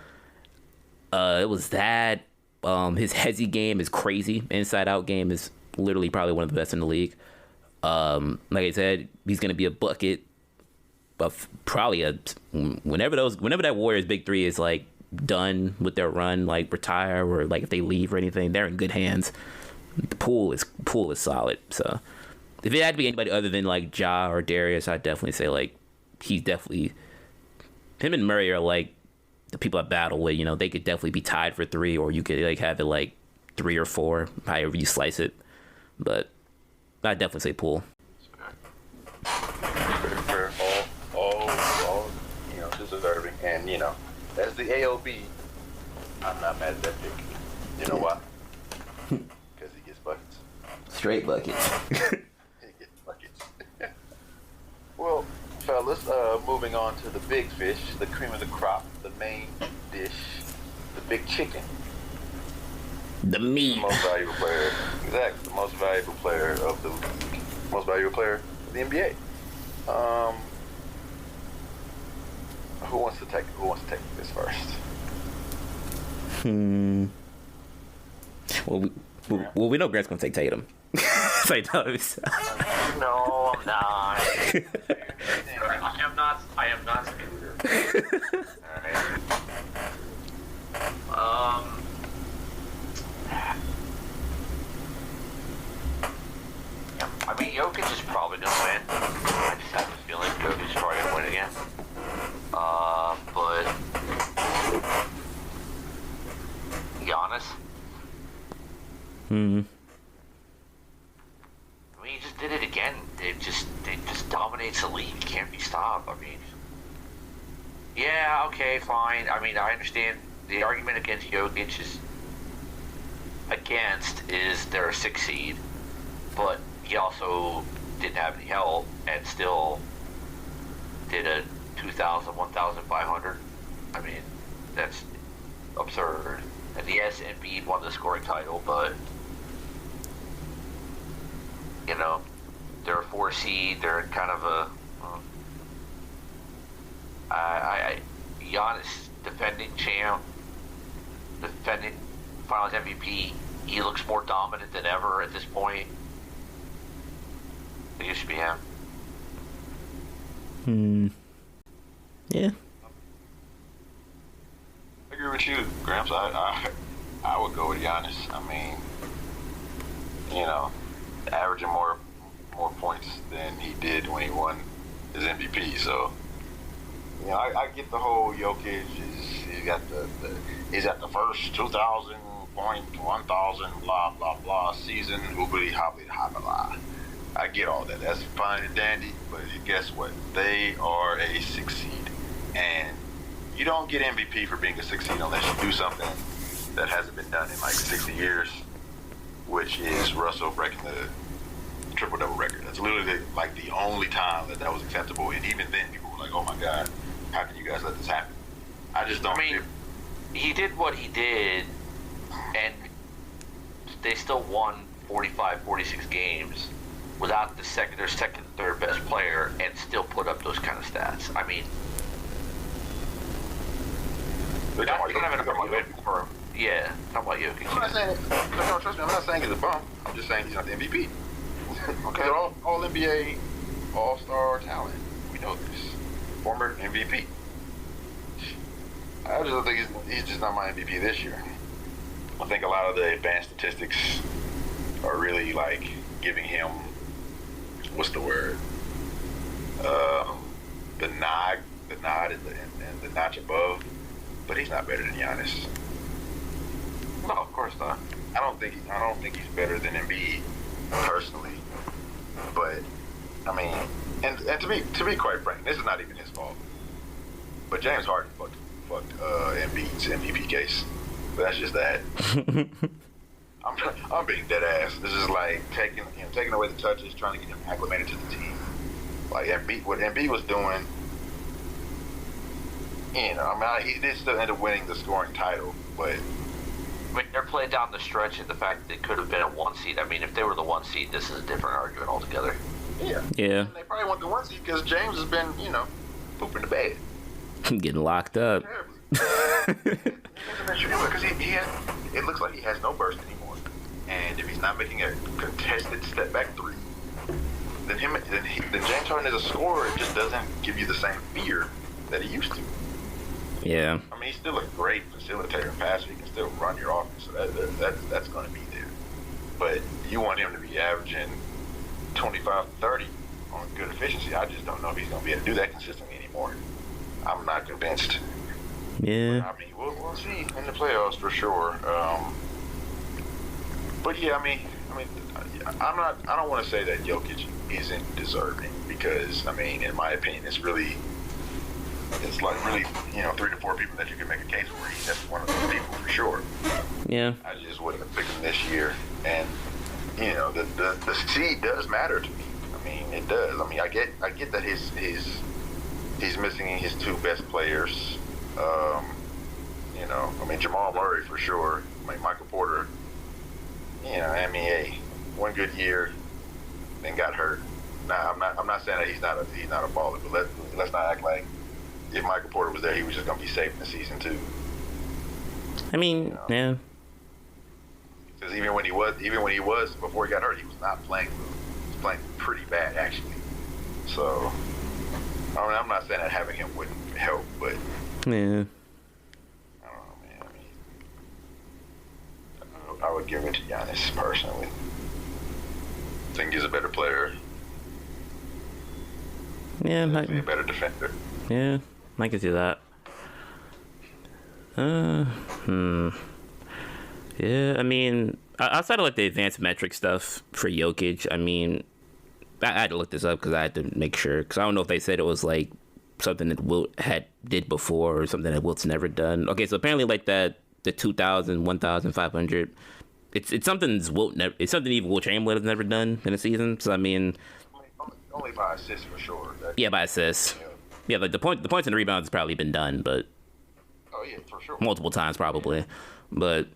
It was that. His hezzy game is crazy. Inside out game is literally probably one of the best in the league. Like I said, he's gonna be a bucket. But probably whenever that Warriors big 3 is like done with their run, like retire or like if they leave or anything, they're in good hands. The pool is solid. So if it had to be anybody other than like Ja or Darius, I'd definitely say like he's definitely, him and Murray are like the people I battle with. You know, they could definitely be tied for 3, or you could like have it like 3 or 4, however you slice it. But I'd definitely say Poole. All, you know, deserving. And, you know, as the AOB, I'm not mad at that pick. You know why? Because he gets buckets. Straight buckets. He gets buckets. Well, fellas, moving on to the big fish, the cream of the crop, the main dish, the big chicken. The meat. The most valuable player. Exactly. The most valuable player of the league. Most valuable player of the NBA. Who wants to take this first? Well, we know Grant's gonna take Tatum. It's like, no, No, I'm not. I am not Scooter. Alright. I mean, Jokic is probably gonna win. I just have a feeling Jokic is probably gonna win again. But Giannis. I mean, he just did it again they just dominates the league. Can't be stopped. I mean, yeah, okay, fine. I mean, I understand the argument against Jokic is they're a 6 seed, but he also didn't have any help and still did a 2,000, 1,500. I mean, that's absurd. And yes, Embiid won the scoring title, but you know, they're a 4 seed. They're in kind of a Giannis, defending champ, defending Finals MVP. He looks more dominant than ever at this point. I think it should be him. Yeah. I agree with you, Gramps. I would go with Giannis. I mean, you know, averaging more points than he did when he won his MVP. So, you know, I get the whole Jokic. He's at the first 2,000 point, 1,000 blah blah blah season. Hoobly hobbly hobbla. I get all that. That's fine and dandy. But guess what? They are a 6 seed, and you don't get MVP for being a 6 seed unless you do something that hasn't been done in like 60 years, which is Russell breaking the triple-double record. That's literally like the only time that was acceptable, and even then people were like, oh my God, how can you guys let this happen? I just don't. I mean, he did what he did, and they still won 45, 46 games without their second, third best player, and still put up those kind of stats. I mean, that's kind of an argument for him. Yeah, talking about Jokic. I'm not saying, no, trust me, I'm not saying he's a bum. I'm just saying he's not the MVP. Okay. They're all NBA, all-star talent. We know this. Former MVP. I just don't think he's just not my MVP this year. I think a lot of the advanced statistics are really like giving him, what's the word? The nod and the notch above. But he's not better than Giannis. No, of course not. I don't think he's better than Embiid personally. But I mean, and to be quite frank, this is not even his fault. But James Harden fucked Embiid's MVP case. But that's just that. I'm being dead ass. This is like taking away the touches, trying to get him acclimated to the team. Like what Embiid was doing. You know, I mean, he did still end up winning the scoring title, but I mean, they're playing down the stretch and the fact that they could have been a 1 seed. I mean, if they were the 1 seed, this is a different argument altogether. Yeah. And they probably want the 1 seed because James has been, you know, pooping the bed. Getting locked up. Because it looks like he has no burst anymore. And if he's not making a contested step back 3, then James Harden as a scorer just doesn't give you the same fear that he used to. Yeah. I mean, he's still a great facilitator and passer. He can still run your offense, so that's going to be there. But you want him to be averaging 25, 30 on good efficiency. I just don't know if he's going to be able to do that consistently anymore. I'm not convinced. Yeah. But, I mean, we'll see in the playoffs for sure. But yeah, I mean, I don't want to say that Jokic isn't deserving because, I mean, in my opinion, it's like really, you know, 3 to 4 people that you can make a case for. He's just one of those people for sure. Yeah. I just wouldn't have picked him this year. And, you know, the seed does matter to me. I mean, it does. I mean, I get that he's missing his 2 best players. You know, I mean, Jamal Murray for sure. I mean, Michael Porter, you know, I mean, hey, 1 good year, then got hurt. Now, I'm not saying that he's not a baller, but let's not act like if Michael Porter was there, he was just gonna be safe in the season too. I mean, you know? Yeah. Because even when he was before he got hurt, he was not playing well. He was playing pretty bad actually. So, I mean, I'm not saying that having him wouldn't help, but Yeah. I don't know, man. I mean, I would give it to Giannis personally. I think he's a better player. Yeah. He's a better defender. Yeah. I can see that. Yeah, I mean, outside of like the advanced metric stuff for Jokic, I mean, I had to look this up because I had to make sure. Because I don't know if they said it was like something that Wilt did before or something that Wilt's never done. Okay, so apparently like the 2,000, 1,500. It's something Wilt never. It's something even Wilt Chamberlain has never done in a season. So I mean, only by assist for sure. Yeah, by assists. Yeah, like the points and the rebounds has probably been done, but oh yeah, for sure, multiple times probably. But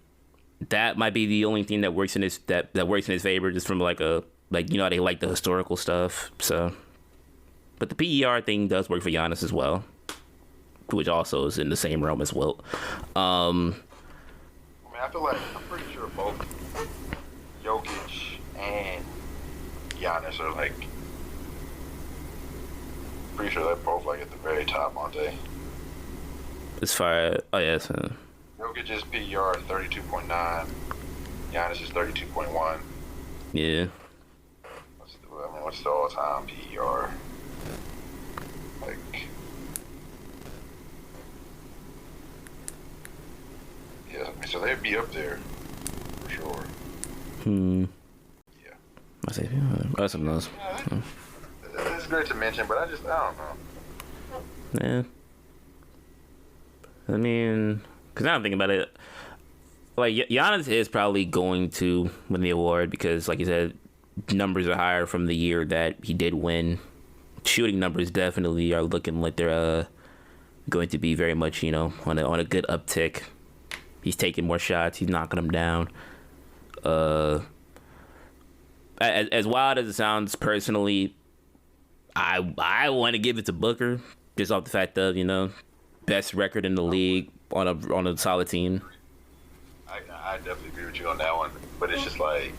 that might be the only thing that works in his that works in his favor, just from like how they like the historical stuff. So, but the PER thing does work for Giannis as well, which also is in the same realm as Wilt. I mean, I feel like I'm pretty sure both Jokic and Giannis are like. Pretty sure they're both like at the very top, aren't they? As far as yes. Jokic's PER is 32.9. Giannis is 32.1. Yeah. What's the all-time PER? Like, yeah. I mean, so they'd be up there for sure. Yeah. I say something else. Yeah, it's great to mention, but I don't know. Yeah. I mean, because now I'm thinking about it, like Giannis is probably going to win the award because, like you said, numbers are higher from the year that he did win. Shooting numbers definitely are looking like they're going to be very much, on a good uptick. He's taking more shots. He's knocking them down. As wild as it sounds, personally, I want to give it to Booker just off the fact of best record in the league on a solid team. I definitely agree with you on that one, but it's just like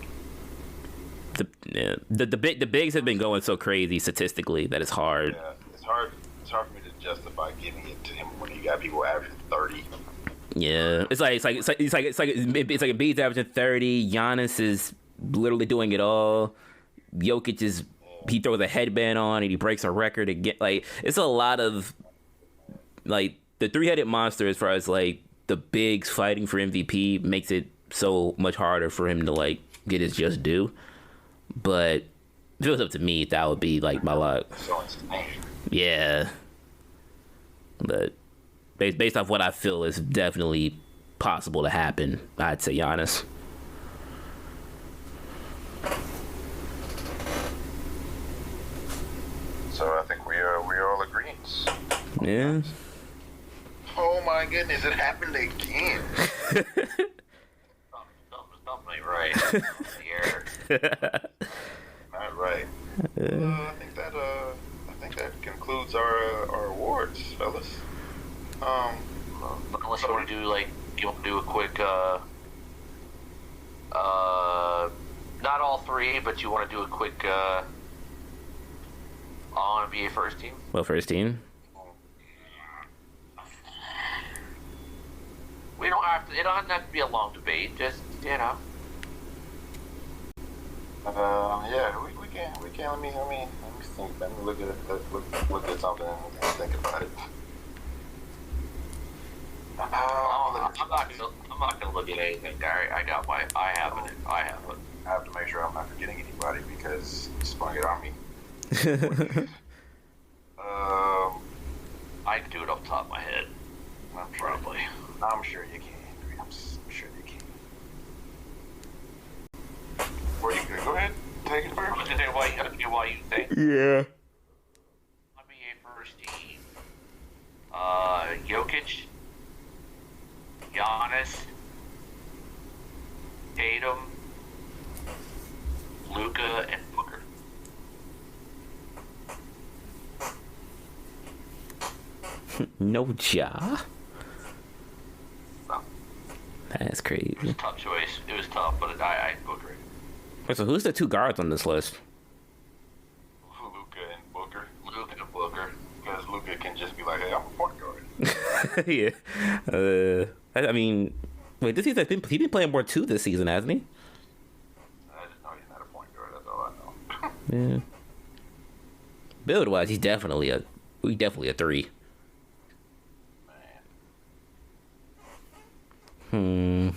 the bigs have been going so crazy statistically that it's hard. Yeah, it's hard for me to justify giving it to him when you got people averaging 30. Yeah, it's like Embiid's averaging 30. Giannis is literally doing it all. Jokic he throws a headband on and he breaks a record again. Like, it's a lot of like the three-headed monster as far as like the bigs fighting for MVP makes it so much harder for him to like get his just due. But if it was up to me, that would be like my luck. So insane. Yeah, but based off what I feel is definitely possible to happen, I'd say Giannis. So I think we all agreeing. Yeah. Oh my goodness, it happened again. Something ain't right here. Not right. I think that concludes our awards, fellas. Unless you want to do a quick not all three, but you want to do a quick all NBA first team. Well, first team. We don't have to. It don't have to be a long debate. Just yeah, we can. Let me think. Let me look at something and think about it. I'm not gonna look at anything, Gary. I have it. I have to make sure I'm not forgetting anybody because you sprung it on me. I can do it off the top of my head. Probably. I'm sure you can. I'm sure you can. Where you go ahead, take it first. I'm gonna say why you think. Yeah. NBA first team. Jokic, Giannis, Tatum, Luka, and Booker. No Ja. No. That's crazy. It was a tough choice. It was tough, but I Booker. Wait, so who's the two guards on this list? Luka and Booker. Luka and Booker. Because Luka can just be like, hey, I'm a point guard. Yeah. I mean, wait, this season he's been playing more two this season, hasn't he? I just know he's not a point guard. That's all I know. Yeah. Build wise, he's definitely a three. Man.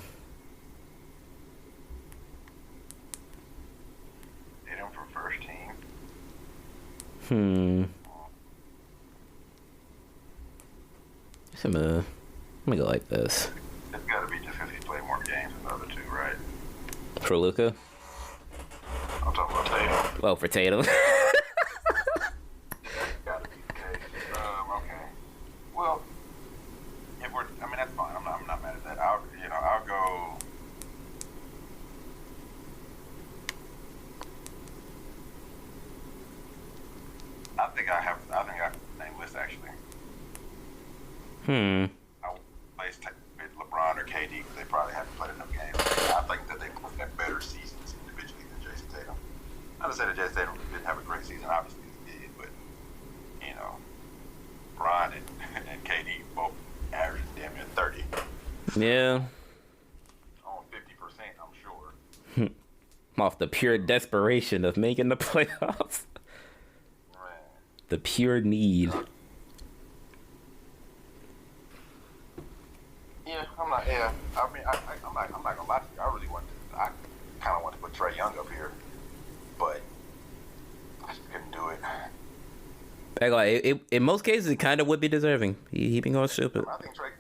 Hit him for first team. Hmm. I'm gonna go like this. It's got to be just because he played more games than the other two, right? For Luca? I'm talking about Tatum. Well, for Tatum. That's got to be the case. Okay. Well, if we're, I mean, that's fine. I'm not mad at that. I'll go. I think I have the name list actually. I would place with LeBron or KD because they probably haven't played enough games. I think that they both have better seasons individually than Jason Tatum. Not to say that Jason Tatum didn't have a great season, obviously he did, but LeBron and KD both averaged damn near 30 Yeah. on 50%, I'm sure. Off the pure desperation of making the playoffs. Man. The pure need. Yeah, I'm not. Yeah, I mean, I'm not gonna lie to you. I kind of wanted to put Trae Young up here, but I just couldn't do it. In most cases, it kind of would be deserving. He been going stupid. I think Trae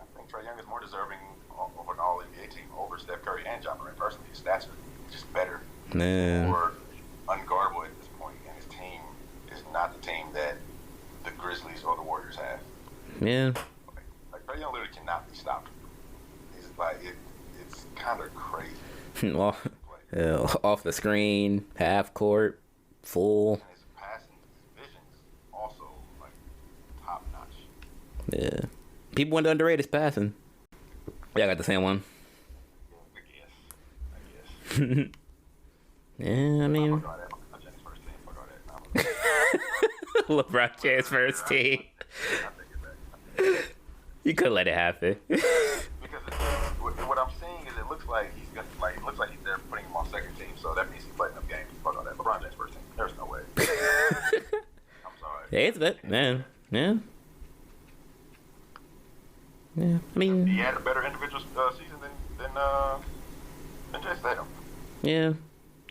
Young is more deserving of an All NBA team over Steph Curry and John Morant. Personally, his stats are just better, Man. more unguardable at this point, and his team is not the team that the Grizzlies or the Warriors have. Yeah. Like Trae Young literally cannot be stopped. He's like it's kind of crazy. Well, off the screen, half court, full. And his passing, his vision's also like top notch. Yeah. People want to underrate his passing. Yeah, I got the same one. I guess. Yeah, I mean. Fuck all that. Fuck Jenny's first team. Fuck all that. LeBron James first team. I take it back. You could let it happen. Because what I'm seeing is it looks like they're putting him on second team, so that means he's playing enough games. Fuck all that. LeBron James first team. There's no way. I'm sorry. Yeah, it's that, man. Yeah. Yeah, I mean. He had a better individual season than Jason Tatum. Yeah.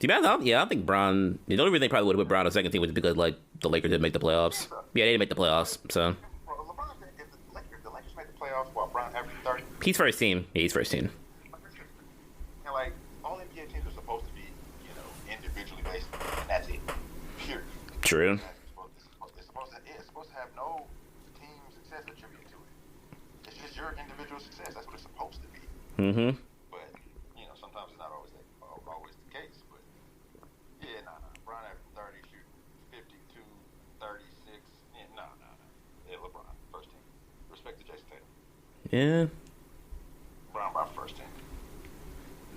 To be honest, I don't think Bron. The only reason they probably would have put Bron on second team was because like the Lakers didn't make the playoffs. Yeah, they didn't make the playoffs, so. Well, LeBron, if the Lakers made the playoffs while Bron averaged 30. He's first team. Yeah, he's first team. And like all NBA teams are supposed to be, individually based, and that's it. Period. True. It's supposed to have no team success attributed to it. It's just your individual success. That's what it's supposed to be. Mm-hmm. But sometimes it's not always the case. But yeah, nah. Bron averaged 30, shooting 52, 36. Yeah, nah. Yeah, LeBron first team. Respect to Jason Tatum. Yeah. Bron my first team.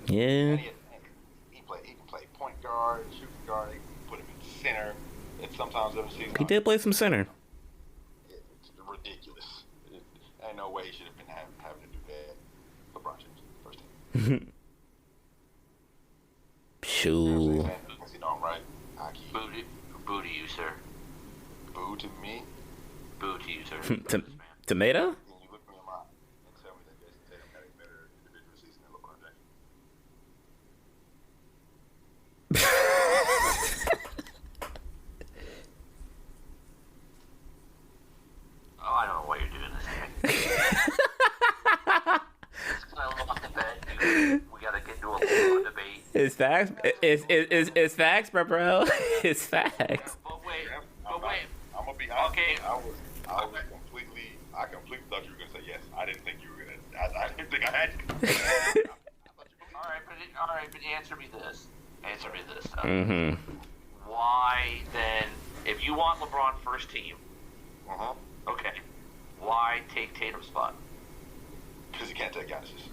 Yeah. And he can play point guard, shooting guard. They can put him in center. And sometimes in the season He did play some center. it's ridiculous. Ain't no way he should have been having to do that. LeBron James first team. Shoo. Because I'm right. Boo to you, sir. Boo to me. Boo to you, sir. Tomato? Can you look me in my eye and tell me that Jason Tatum had a better individual season than LeBron James? Oh, I don't know why you're doing this. It's 'cause I lost the bet. We gotta get into a little debate. It's facts. It's facts, bro. It's facts. But wait. I'm gonna be honest. Okay. I completely thought you were gonna say yes. I didn't think you were gonna. I didn't think I had you. All right, but answer me this. Mm-hmm. Why then, if you want LeBron first team, okay, why take Tatum's spot? Because you can't take Giannis's.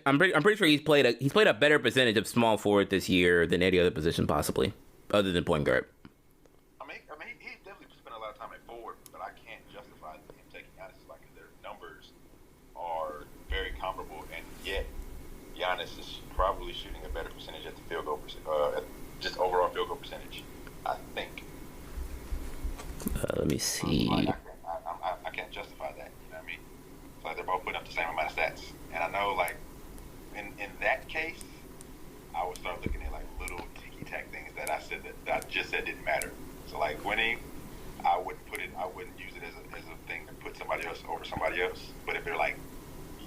I'm pretty sure he's played a better percentage of small forward this year than any other position possibly, other than point guard. I mean, he definitely spent a lot of time at forward, but I can't justify him taking Giannis. Like their numbers are very comparable, and yet Giannis is probably shooting a better percentage at the field goal just overall field goal percentage. I think. Let me see. I can't justify that. You know what I mean? It's like they're both putting up the same amount of stats, and I know like in that case, I would start looking at like little ticky tic-tac things that I just said didn't matter. So like winning, I wouldn't use it as a thing to put somebody else over somebody else. But if they're like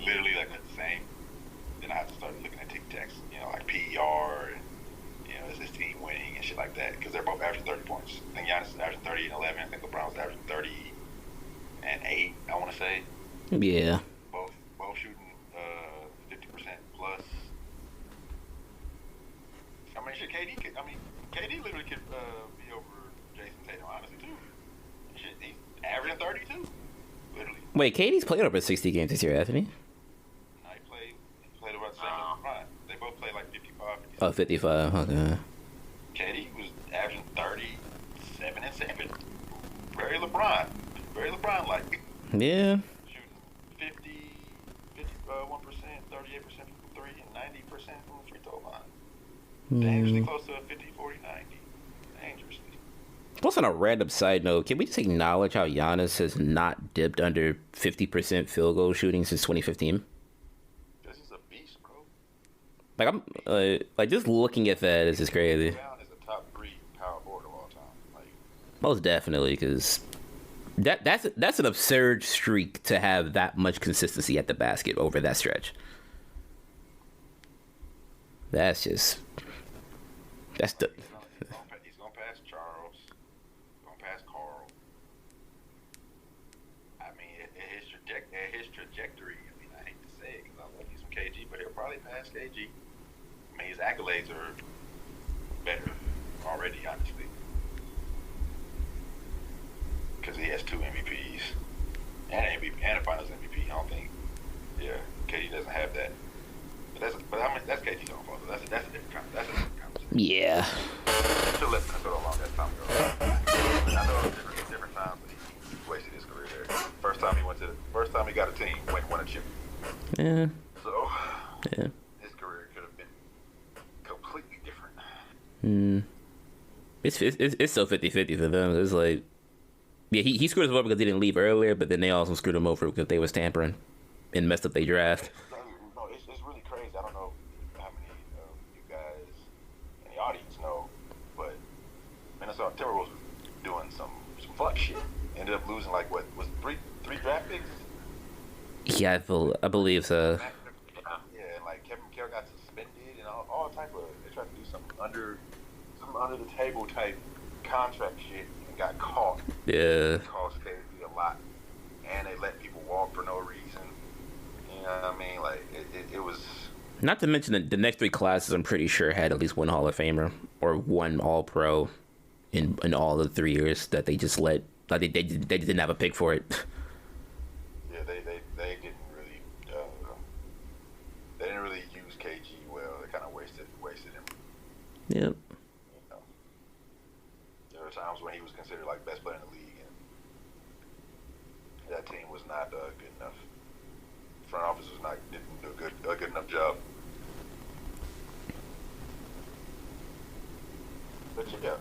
literally like the same, then I have to start looking at tic-tacs, like PER and is this team winning and shit like that, because they're both averaging 30 points. I think Giannis is averaging 30 and 11. I think LeBron was averaging 30 and 8. I want to say. Yeah. Both shooting 50% plus. I mean, shit, KD literally could be over Jason Tatum, honestly, too. Shit, he's averaging 32, literally. Wait, KD's played over 60 games this year, hasn't he? No, he played about the same as LeBron. They both played like 55. Oh, 55, okay. KD was averaging 37 and 7. Very LeBron-like. Yeah. Shooting 51%, 38% from 3, and 90% from the free throw line. Dangerously close to a 50, 40, 90. Dangerously. Plus, on a random side note, can we just acknowledge how Giannis has not dipped under 50% field goal shooting since 2015? This is a beast, bro. Like, I'm just looking at that is just crazy. Brown is a top 3 power forward of all time. Like, most definitely, because that's an absurd streak to have that much consistency at the basket over that stretch. That's the. He's gonna pass Charles. Gonna pass Carl. I mean, at his trajectory. I mean, I hate to say it because I love me some KG, but he'll probably pass KG. I mean, his accolades are better already, honestly, because he has 2 MVPs and a Finals MVP. I don't think, KD doesn't have that. But I mean, that's KG's own fault. That's a different conversation. Yeah. Should let Minnesota along that time ago. I know it was different times, but he wasted his career there. First time he got a team, won a chip. Yeah. So, yeah. His career could have been completely different. It's so 50-50 for them. It's like, yeah, he screwed us over because he didn't leave earlier, but then they also screwed him over because they was tampering and messed up their draft. No, it's really crazy. I don't know how many of you guys in the audience know, but Minnesota Timberwolves was doing some fuck shit. Ended up losing like what was three draft picks. Yeah, I believe so. Yeah, and like Kevin McHale got suspended and all type of. They tried to do some under the table type contract shit and got caught. Yeah. It cost KD a lot, and they let people walk for no reason. You know what I mean? Like it was. Not to mention that the next 3 classes, I'm pretty sure had at least one Hall of Famer or one All Pro in all the 3 years that they just let. Like they didn't have a pick for it. Yeah, they didn't really they didn't really use KG well. They kind of wasted him. Yep. You know, there were times when he was considered like best player in the league, and that team was not good enough. Front office didn't do a good enough job. But yeah,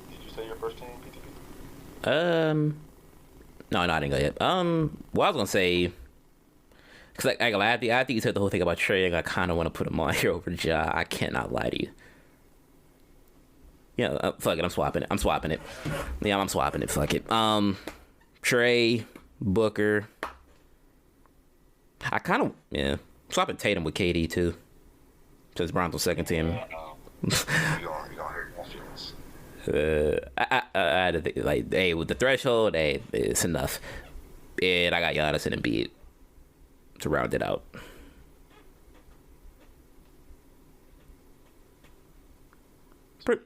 did you say your first team, PTP? No, I didn't go yet. Well, I was gonna say, cause I think you said the whole thing about trading. I kind of want to put him on here over Ja. I cannot lie to you. Yeah, fuck it. I'm swapping it. Yeah, I'm swapping it. Fuck it. Trey, Booker. I kind of swapping Tatum with KD too, since Bronzo's second team. You gonna hurt my feelings. I had to think, like, hey, with the threshold, hey, it's enough. And I got Giannis and Embiid to round it out. You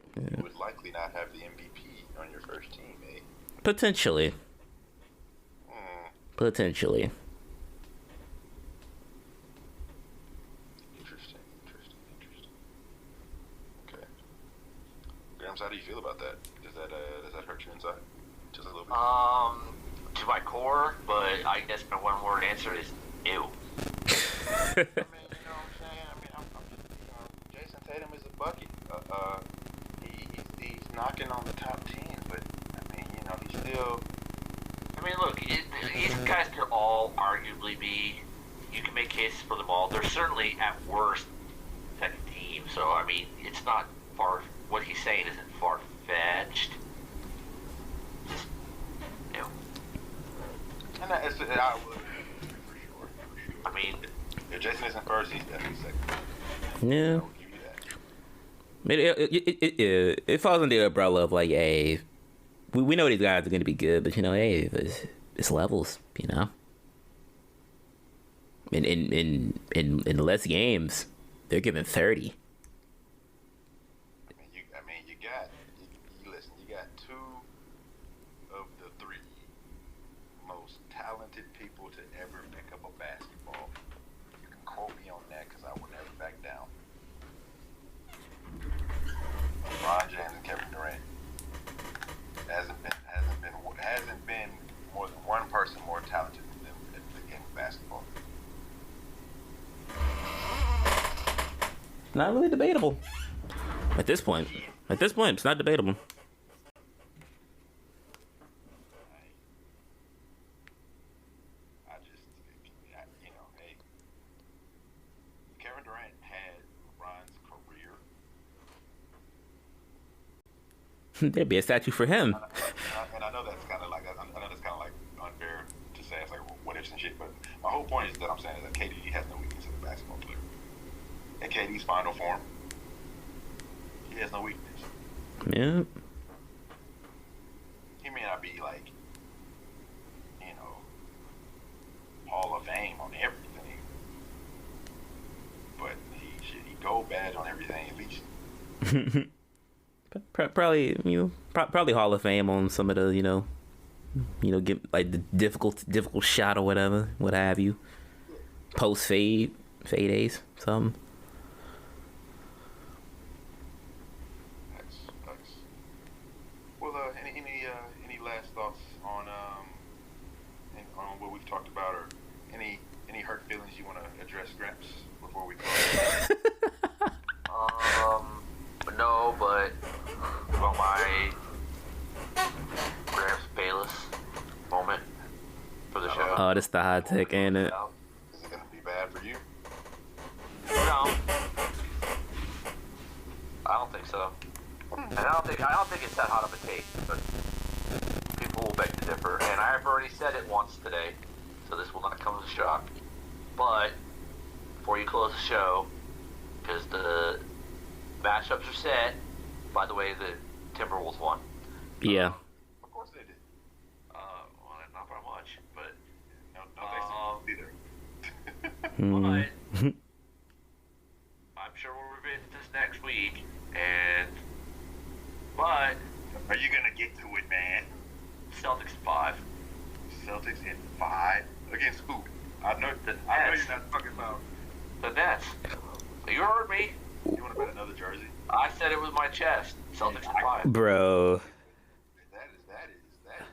would likely not have the MVP on your first team, eh? Potentially. Potentially. Interesting. Okay. Grams, how do you feel about that? Does that hurt you inside? Just a little bit? To my core, but I guess my one word answer is ew. I mean, you know what I'm saying? I mean, I'm Jason Tatum is a bucket. He's knocking on the top 10, but I mean, he's still. I mean, look, these guys could all arguably be. You can make cases for them all. They're certainly at worst second teams. So I mean, it's not far. What he's saying isn't far fetched. Just, you know. And I would for sure. I mean, if Jason isn't first, he's definitely second. Yeah. I will give you that. It falls under the umbrella of like, hey, we know these guys are going to be good, but hey, it's levels, In less games, they're giving 30. Listen. You got two of the three most talented people to ever pick up a basketball. You can quote me on that because I will never back down. LeBron James and Kevin Durant. Hasn't been more than one person more talented than them at the game of basketball. Not really debatable. At this point, it's not debatable. Hey, Kevin Durant had LeBron's career. There'd be a statue for him. And I know that's kind of like unfair to say. It's like what ifs and shit. But my whole point is that I'm saying is that KD has no weakness as a basketball player. In KD's final form, he has no weakness. Yeah. He may not be like, Hall of Fame on everything, but he gold badge on everything at least. Probably Hall of Fame on some of the get like the difficult shot or whatever, what have you. Post fade ace, something. Nice. Well, any last thoughts on what we've talked about, or any hurt feelings you want to address, Gramps, before we close? No, but about my Gramps Bayless moment for the show. Oh, this the high tech, ain't it? Is it gonna be bad for you? No, I don't think so. And I don't think it's that hot of a take, but people will beg to differ. And I've already said it once today, so this will not come as a shock. But before you close the show, because the matchups are set. By the way, the Timberwolves won. Yeah. Of course they did. Well, not by much, but no thanks either. but I'm sure we'll revisit this next week. But Are you gonna get to it, man? Celtics 5. Celtics in 5 against who? I know you're not talking about The Nets. You heard me. You want to bet another jersey? I said it with my chest. Celtics in 5. Bro. That is.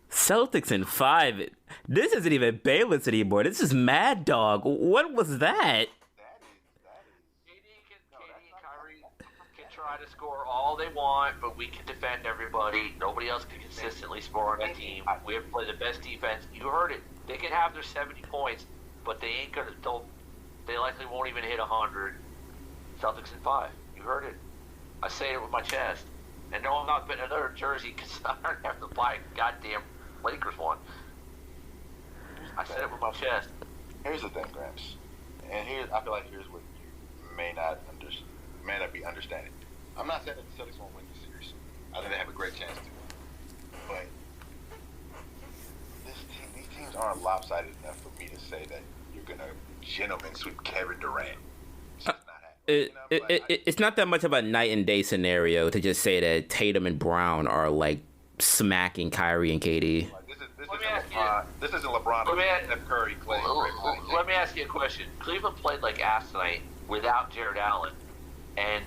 Celtics in 5. This isn't even Bayless anymore. This is Mad Dog. What was that? KD and Kyrie can try to score all they want, but we can defend everybody. Nobody else can consistently score on that team. We have to play the best defense. You heard it. They can have their 70 points, but they ain't gonna. They likely won't even hit 100. Celtics in 5. You heard it. I say it with my chest. And no, I'm not betting another jersey because I don't have to buy a goddamn Lakers one. I said it with my chest. Here's the thing, Gramps. And I feel like here's what you may not be understanding. I'm not saying that the Celtics won't win the series. I think they have a great chance to. But these teams aren't lopsided enough for me to say that you're gonna gentleman sweep Kevin Durant. It's just not happening. It's not that much of a night and day scenario to just say that Tatum and Brown are like smacking Kyrie and KD. This isn't LeBron. Steph Curry, Clay. Let me ask you a question. Cleveland played like ass tonight without Jared Allen, and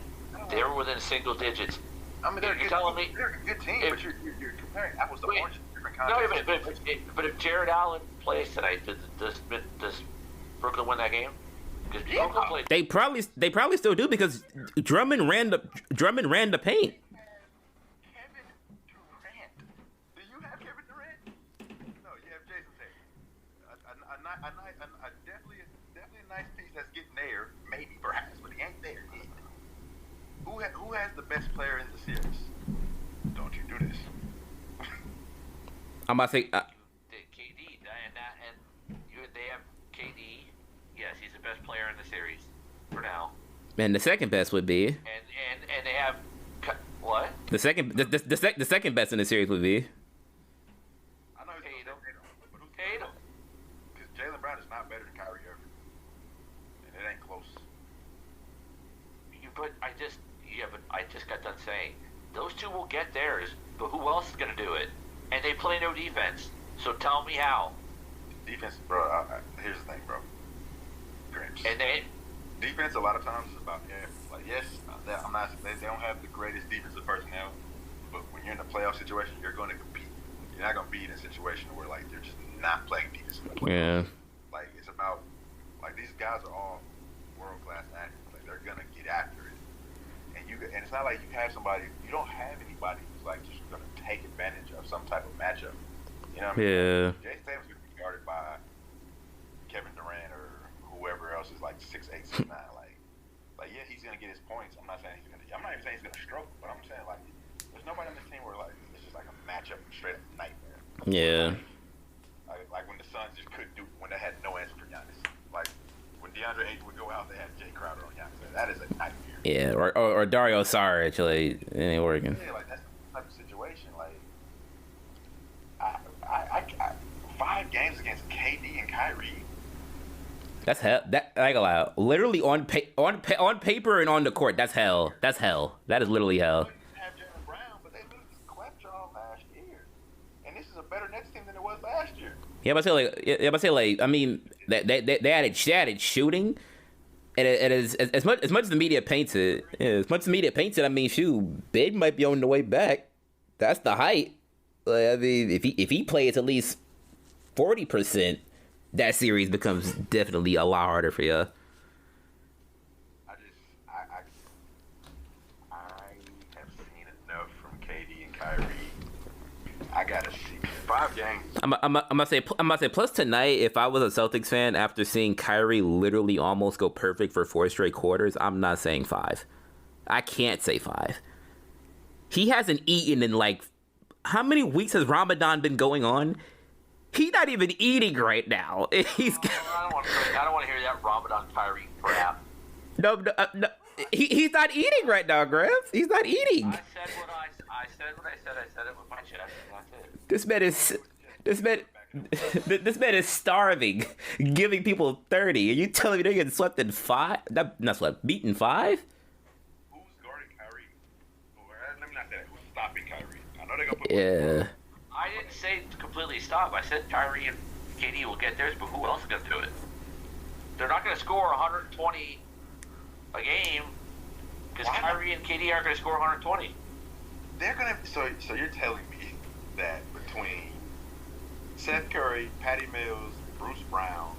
they were within single digits. I mean, they're You're telling me they're a good team, but you're comparing apples to oranges. Different no, context. but if Jared Allen plays tonight, does Brooklyn win that game? Because Brooklyn played. They probably still do because Drummond ran the paint. Kevin Durant. Do you have Kevin Durant? No, you have Jason Tatum. A definitely a nice piece that's getting there, maybe perhaps. I'm about to say. KD they have KD. Yes, he's the best player in the series for now. And the second best would be. And they have what? The second best in the series would be. I know he's Tatum. but who's Tatum. Because Jaylen Brown is not better than Kyrie Irving, and it ain't close. But I just got done saying those two will get theirs, but who else is going to do it? And they play no defense. So tell me how. Defense, bro. Here's the thing, bro. Gramps. And then Defense a lot of times is about effort. Like, yes, I'm not. They don't have the greatest defensive personnel, but when you're in a playoff situation, you're going to compete. You're not going to be in a situation where like they're just not playing defense. Yeah. Like it's about like these guys are all world class athletes. Like they're gonna get after it, and it's not like you have somebody. You don't have anybody who's like just gonna take advantage of some type of matchup. You know what I mean? Yeah. Jason Tatum's gonna be guarded by Kevin Durant or whoever else is like 6'8", 6'9". Like yeah, he's gonna get his points. I'm not even saying he's gonna stroke, but I'm saying like there's nobody on this team where like it's just like a matchup straight up nightmare. Yeah. Like when the Suns just couldn't do when they had no answer for Giannis. Like when DeAndre Ayton would go out, they had Jay Crowder on Giannis. That is a nightmare. Yeah, or Dario Saric, like it ain't working. Yeah, like that's the type of situation. Like I 5 games against KD and Kyrie. That's hell. That I ain't gonna lie. Literally on paper and on the court, that's hell. That's hell. That is literally hell. Have Jaylen Brown, but they lose to Cleptron last year, and this is a better Nets team than it was last year. Yeah, but I say like I mean they added shooting, and it is as much as the media paints it. Yeah, as much as the media paints it, I mean, shoot, Big might be on the way back. That's the height. Like, I mean, if he plays at least 40%, that series becomes definitely a lot harder for you. I have seen enough from KD and Kyrie. I gotta see 5 games. I'm gonna say plus tonight. If I was a Celtics fan after seeing Kyrie literally almost go perfect for 4 straight quarters, I'm not saying 5. I can't say 5. He hasn't eaten in like how many weeks has Ramadan been going on? He's not even eating right now. I don't want to hear that Ramadan Kyrie crap. No. He's not eating right now, Gramps. He's not eating. I said what I said. I said it with my chest, and that's it. This man is starving, giving people 30. Are you telling me they're getting swept in 5? Not swept, beaten 5? Who's guarding Kyrie? Let me not say that. Who's stopping Kyrie? I know they're gonna put. Yeah. I didn't say completely stop. I said Kyrie and KD will get theirs, but who else is going to do it? They're not going to score 120 a game because Kyrie and KD aren't going to score 120. They're gonna. So you're telling me that between Seth Curry, Patty Mills, Bruce Brown,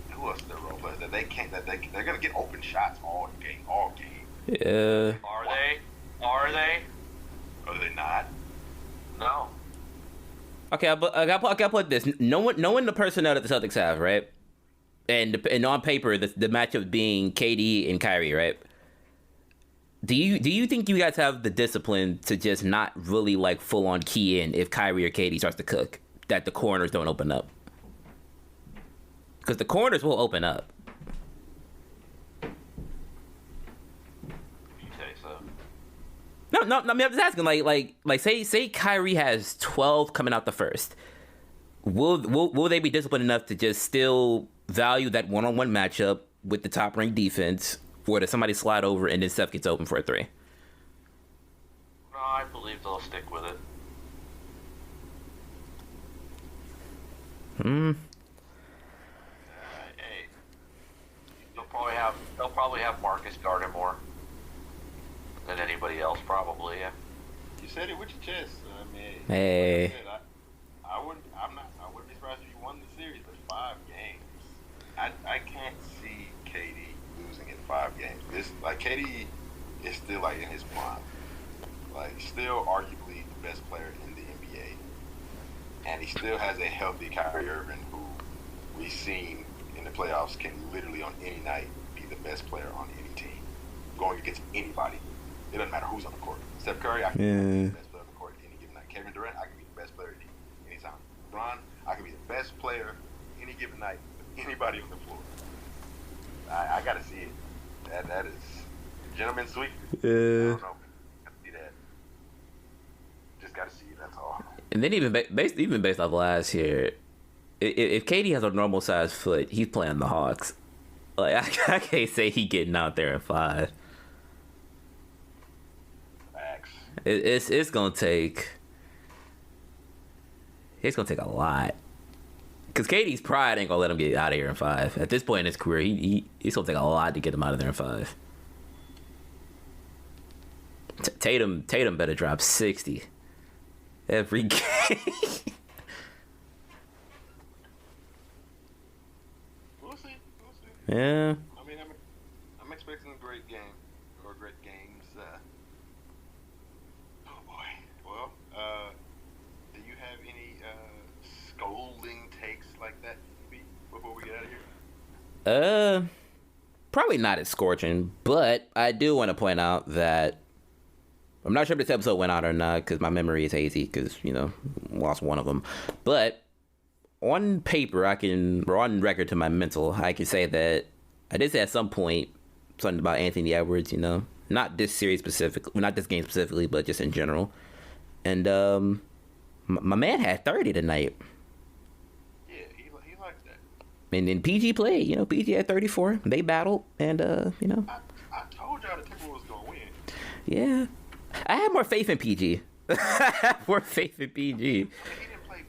and who else are their role players that they can't they're gonna get open shots all game. Yeah. Are they? Are they not? No. Okay, I gotta put this. Knowing the personnel that the Celtics have, right? And on paper, the matchup being KD and Kyrie, right? Do you think you guys have the discipline to just not really like full on key in if Kyrie or KD starts to cook, that the corners don't open up? Because the corners will open up. You say so. No. I mean, I'm just asking. Like, say Kyrie has 12 coming out the first. Will they be disciplined enough to just still value that one-on-one matchup with the top-ranked defense, or does somebody slide over and then Steph gets open for a 3? No, I believe they'll stick with it. Hey, they'll probably have Marcus guard him more than anybody else, probably. Yeah. You said it with your chest. I mean, Hey. like I said, I wouldn't be surprised if you won the series, but 5 games. I can't see KD losing in 5 games. KD is still like in his prime, like still arguably the best player in the NBA, and he still has a healthy Kyrie Irving who we've seen in the playoffs can literally on any night be the best player on any team, going against anybody. It doesn't matter who's on the court. Steph Curry, I can be the best player on the court any given night. Kevin Durant, I can be the best player anytime. LeBron. I could be the best player any given night with anybody on the floor. I gotta see it. That is gentleman's sweep. I don't know. I see that. Just gotta see it. That's all. And then even based off last year, if KD has a normal sized foot, he's playing the Hawks. Like I can't say he getting out there at 5. Facts. It's gonna take. It's gonna take a lot. Because KD's pride ain't gonna let him get out of here in 5. At this point in his career, he's gonna take a lot to get him out of there in 5. Tatum better drop 60 every game. We'll see. Yeah. I mean, I'm expecting a great game or great games. Oh boy. Well, do you have any scolding takes like that before we get out of here? Probably not as scorching, but I do want to point out that I'm not sure if this episode went out or not because my memory is hazy because, lost one of them. But on paper, or on record to my mental, I can say that I did say at some point something about Anthony Edwards, not this series specifically, not this game specifically, but just in general. And my man had 30 tonight. Yeah, he liked that. And then PG played, PG had 34. They battled, and, I told y'all the Timberwolves gonna win. Yeah. I had more faith in PG. More faith in PG. I mean,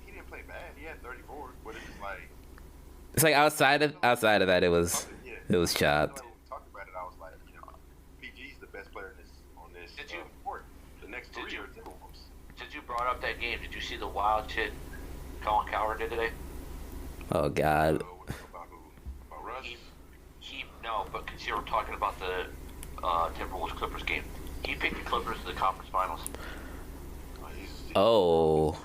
he didn't play bad. He had 34, but it's like outside of that, it was chopped. When we talked about it, I was like, PG's the best player on this court. The next 3 are Timberwolves. Since you brought up that game, did you see the wild shit Colin Cowherd did today? Oh God. About who? About Russ? No, but because you were talking about the Timberwolves Clippers game, he picked the Clippers to the conference finals. Oh,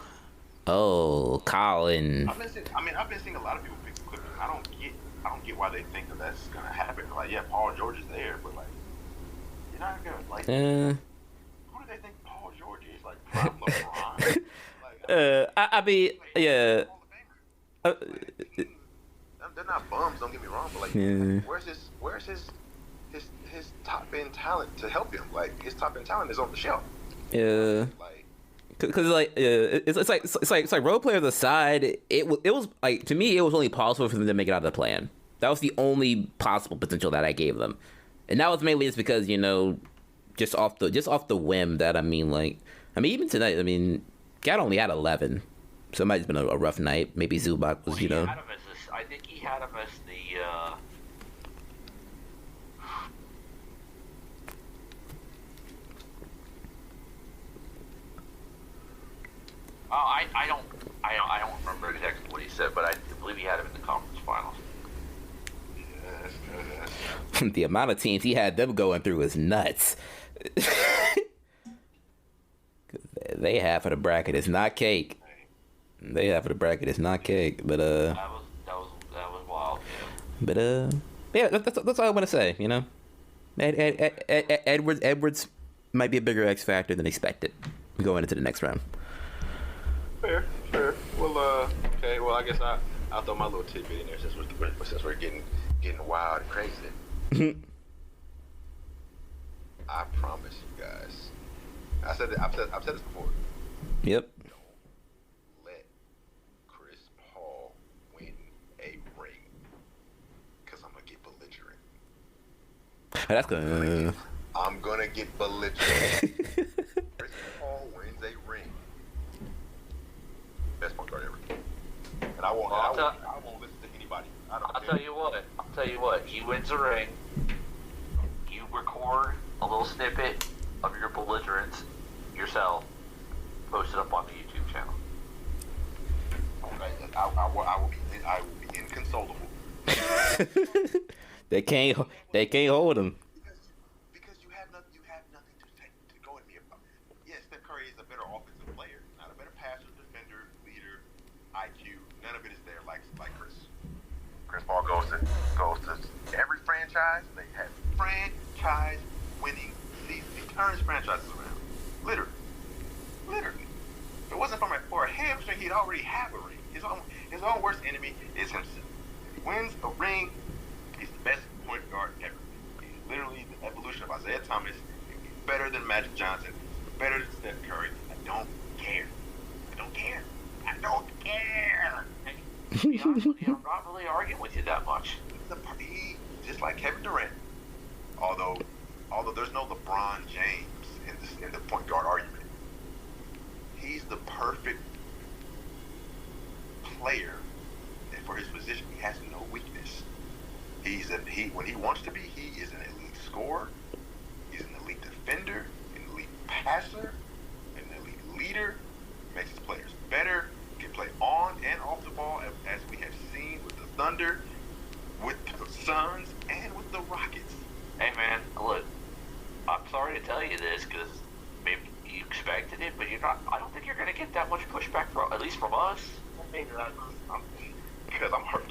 Colin. I've been seeing a lot of people pick the Clippers. I don't get why they think that that's gonna happen. Like, yeah, Paul George is there, but like, you're not gonna like. Who do they think Paul George is? Like, prime LeBron? I mean, yeah. They're not bums. Don't get me wrong, but like, where's his top end talent to help him? Like, his top end talent is on the shelf. Yeah. Like, because it's like role players aside, it was like, to me, it was only possible for them to make it out of the plan. That was the only possible potential that I gave them, and that was mainly just because just off the whim that even tonight, Cat only had 11, so it might have been a rough night. Maybe Zubac was I think he had him as the. I don't remember exactly what he said, but I believe he had him in the conference finals. Yes. The amount of teams he had them going through is nuts. They half of the bracket is not cake. But That was wild. Yeah. But yeah, that's all I want to say. Edwards might be a bigger X factor than expected going into the next round. Fair. Well, okay. Well, I guess I'll throw my little tidbit in there since we're getting wild and crazy. I promise you guys. I've said this before. Yep. Don't let Chris Paul win a ring, because I'm gonna get belligerent. That's good. I'm gonna get belligerent. Chris Paul wins a ring. Best point guard ever. And I won't listen to anybody. I'll tell you what. He wins a ring. You record a little snippet of your belligerence yourself. Post it up on the YouTube channel. Okay, I will be inconsolable. They can't hold him. Because you have nothing to go at me about. Yes, Steph Curry is a better offensive player, not a better passer, defender, leader, IQ. None of it is there like Chris. Chris Paul goes to every franchise. They have franchise winning season. He turns franchises around. Literally. If it wasn't for a hamstring, he'd already have a ring. enemy is himself. If he wins a ring, he's the best point guard ever. He's literally the evolution of Isaiah Thomas. He's better than Magic Johnson. Better than Steph Curry. I don't care. I don't care. I don't care. To be honest with you, I'm not really arguing with you that much. He, just like Kevin Durant, although there's no LeBron James in the point guard argument, he's the perfect player for his position. He has no weakness. When he wants to be, he is an elite scorer. He's an elite defender, an elite passer, an elite leader. Makes his players better. Can play on and off the ball, as we have seen with the Thunder, with the Suns, and with the Rockets. Hey man, look, I'm sorry to tell you this because maybe you expected it, but you're not. I don't think you're going to get that much pushback from, at least from us. Maybe not, because I'm hurt.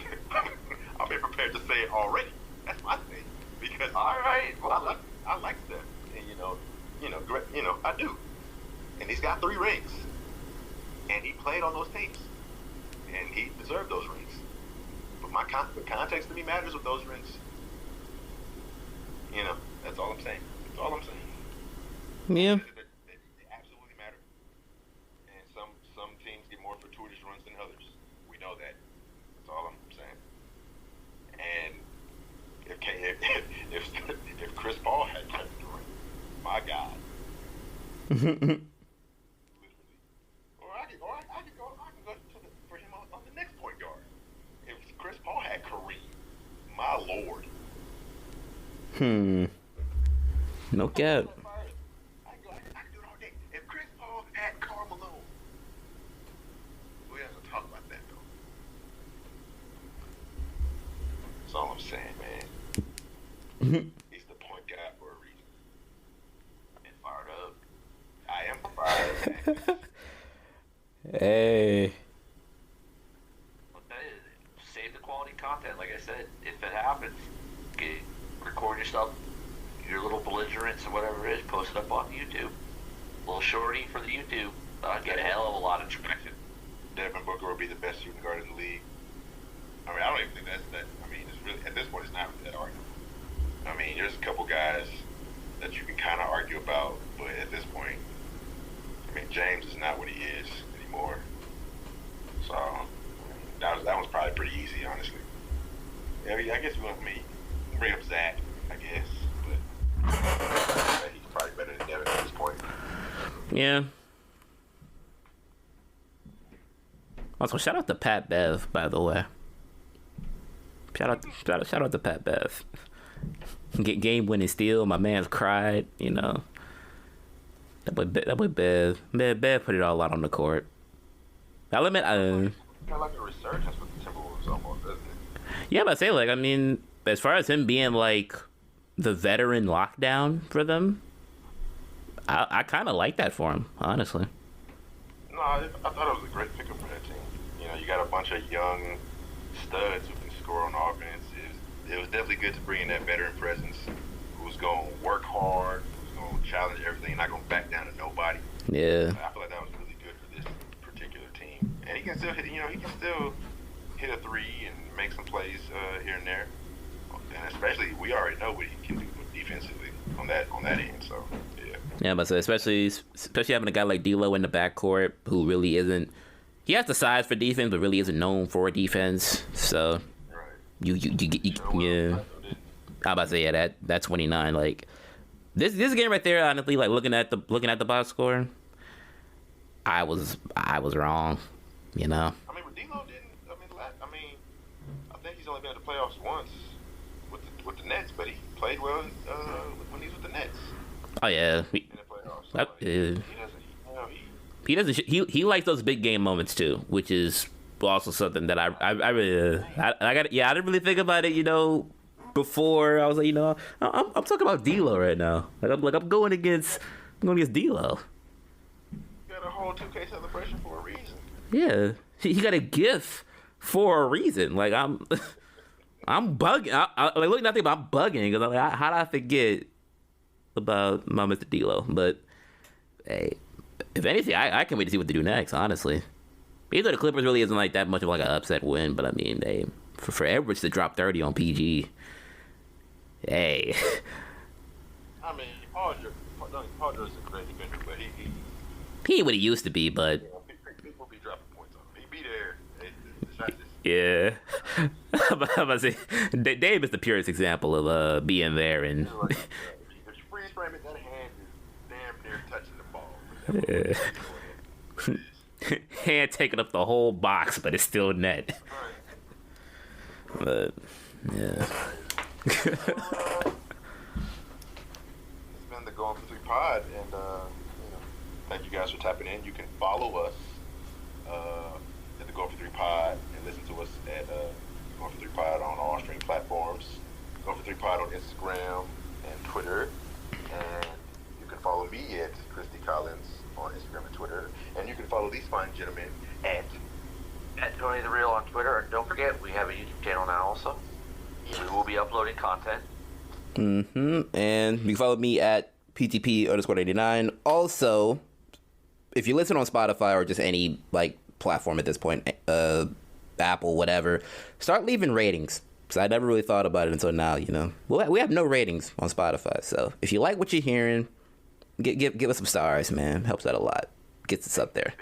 I've been prepared to say it already. That's my thing. Because all right, well, I like Steph, and I do. And he's got 3 rings, and he played on those teams, and he deserved those rings. But the context to me matters with those rings. That's all I'm saying. That's all I'm saying. Yeah. They absolutely matter. And some teams get more fortuitous runs than others. We know that. That's all I'm saying. And if Chris Paul had Kevin Durant, my God. Literally. Or I can go for him on the next point guard. If Chris Paul had Kareem, my Lord. No cap. I can do it all day. If Chris Paul had Karl Malone, we have to talk about that though. That's all I'm saying, man. He's the point guard for a reason. And fired up. I am fired up. Hey. Save the quality content, like I said. If it happens, record yourself, your little belligerence or whatever it is, post it up on YouTube. A little shorty for the YouTube. Get a hell of a lot of traction. Devin Booker will be the best shooting guard in the league. I mean, I don't even think that's that. I mean, it's really, at this point, it's not really that argument. I mean, there's a couple guys that you can kind of argue about, but at this point, I mean, James is not what he is anymore. So that one's probably pretty easy, honestly. Yeah, I guess we want me bring up Zach, I guess, but he's probably better than Devin at this point. Yeah. Also, shout out to Pat Bev, by the way. Shout out to Pat Bev. Get game winning steal. My man's cried. That boy Bev. Bev put it all out on the court. I'll admit, kind of like a resurgence with the Timberwolves, almost, doesn't it? Yeah, but I say, like, I mean, as far as him being like the veteran lockdown for them, I kind of like that for him, honestly. No, I thought it was a great pickup for that team. You got a bunch of young studs who can score on offense. It was definitely good to bring in that veteran presence who's going to work hard, who's going to challenge everything, not going to back down to nobody. Yeah. I feel like that was really good for this particular team. And he can still hit, he can still hit a three and make some plays here and there. And especially, we already know what he can do defensively on that end. So, yeah. Yeah, but so especially having a guy like D'Lo in the backcourt who really isn't. He has the size for defense, but really isn't known for defense. So, right. You yeah. I'm about to say, yeah, that 29. Like this game right there, honestly, like looking at the box score, I was wrong. I mean, but D'Lo didn't. I think he's only been in the playoffs once with the Nets, but he played well when he was with the Nets. Oh yeah. In the playoffs. So, he likes those big game moments too, which is also something that I really I didn't really think about it, before. I was like, I'm talking about D'Lo right now. I'm going against D'Lo. You got a whole 2K celebration for a reason. Yeah, he got a gift for a reason. Like I'm bugging. I like looking at that, I'm bugging because I'm like, how did I forget about my Mr. D'Lo? But hey, if anything, I can't wait to see what they do next. Honestly. Even though the Clippers really isn't like that much of like an upset win, but I mean, for Edwards to drop 30 on PG, hey. I mean, Paul George is a great defender, but He ain't what he used to be, but people be dropping points on him. He be there. The shot just, yeah. I'm about to say, Dave is the purest example of being there and. if you freeze frame it, that hand is damn near touching the ball. Yeah. Hand taking up the whole box, but it's still net. But yeah. It's been the Going for Three pod, and thank you guys for tapping in. You can follow us at the Going for Three pod and listen to us at Going for Three pod on all streaming platforms. Going for Three pod on Instagram and Twitter, and you can follow me at Christy Collins on Instagram and Twitter, and you can follow these fine gentlemen at Tony the Real on Twitter. And don't forget, we have a YouTube channel now also. We will be uploading content. And you can follow me at PTP_89. Also, if you listen on Spotify or just any like platform at this point, Apple, whatever, start leaving ratings. Because I never really thought about it until now, you know. We have no ratings on Spotify. So if you like what you're hearing, give us some stars, man. Helps out a lot. Gets us up there.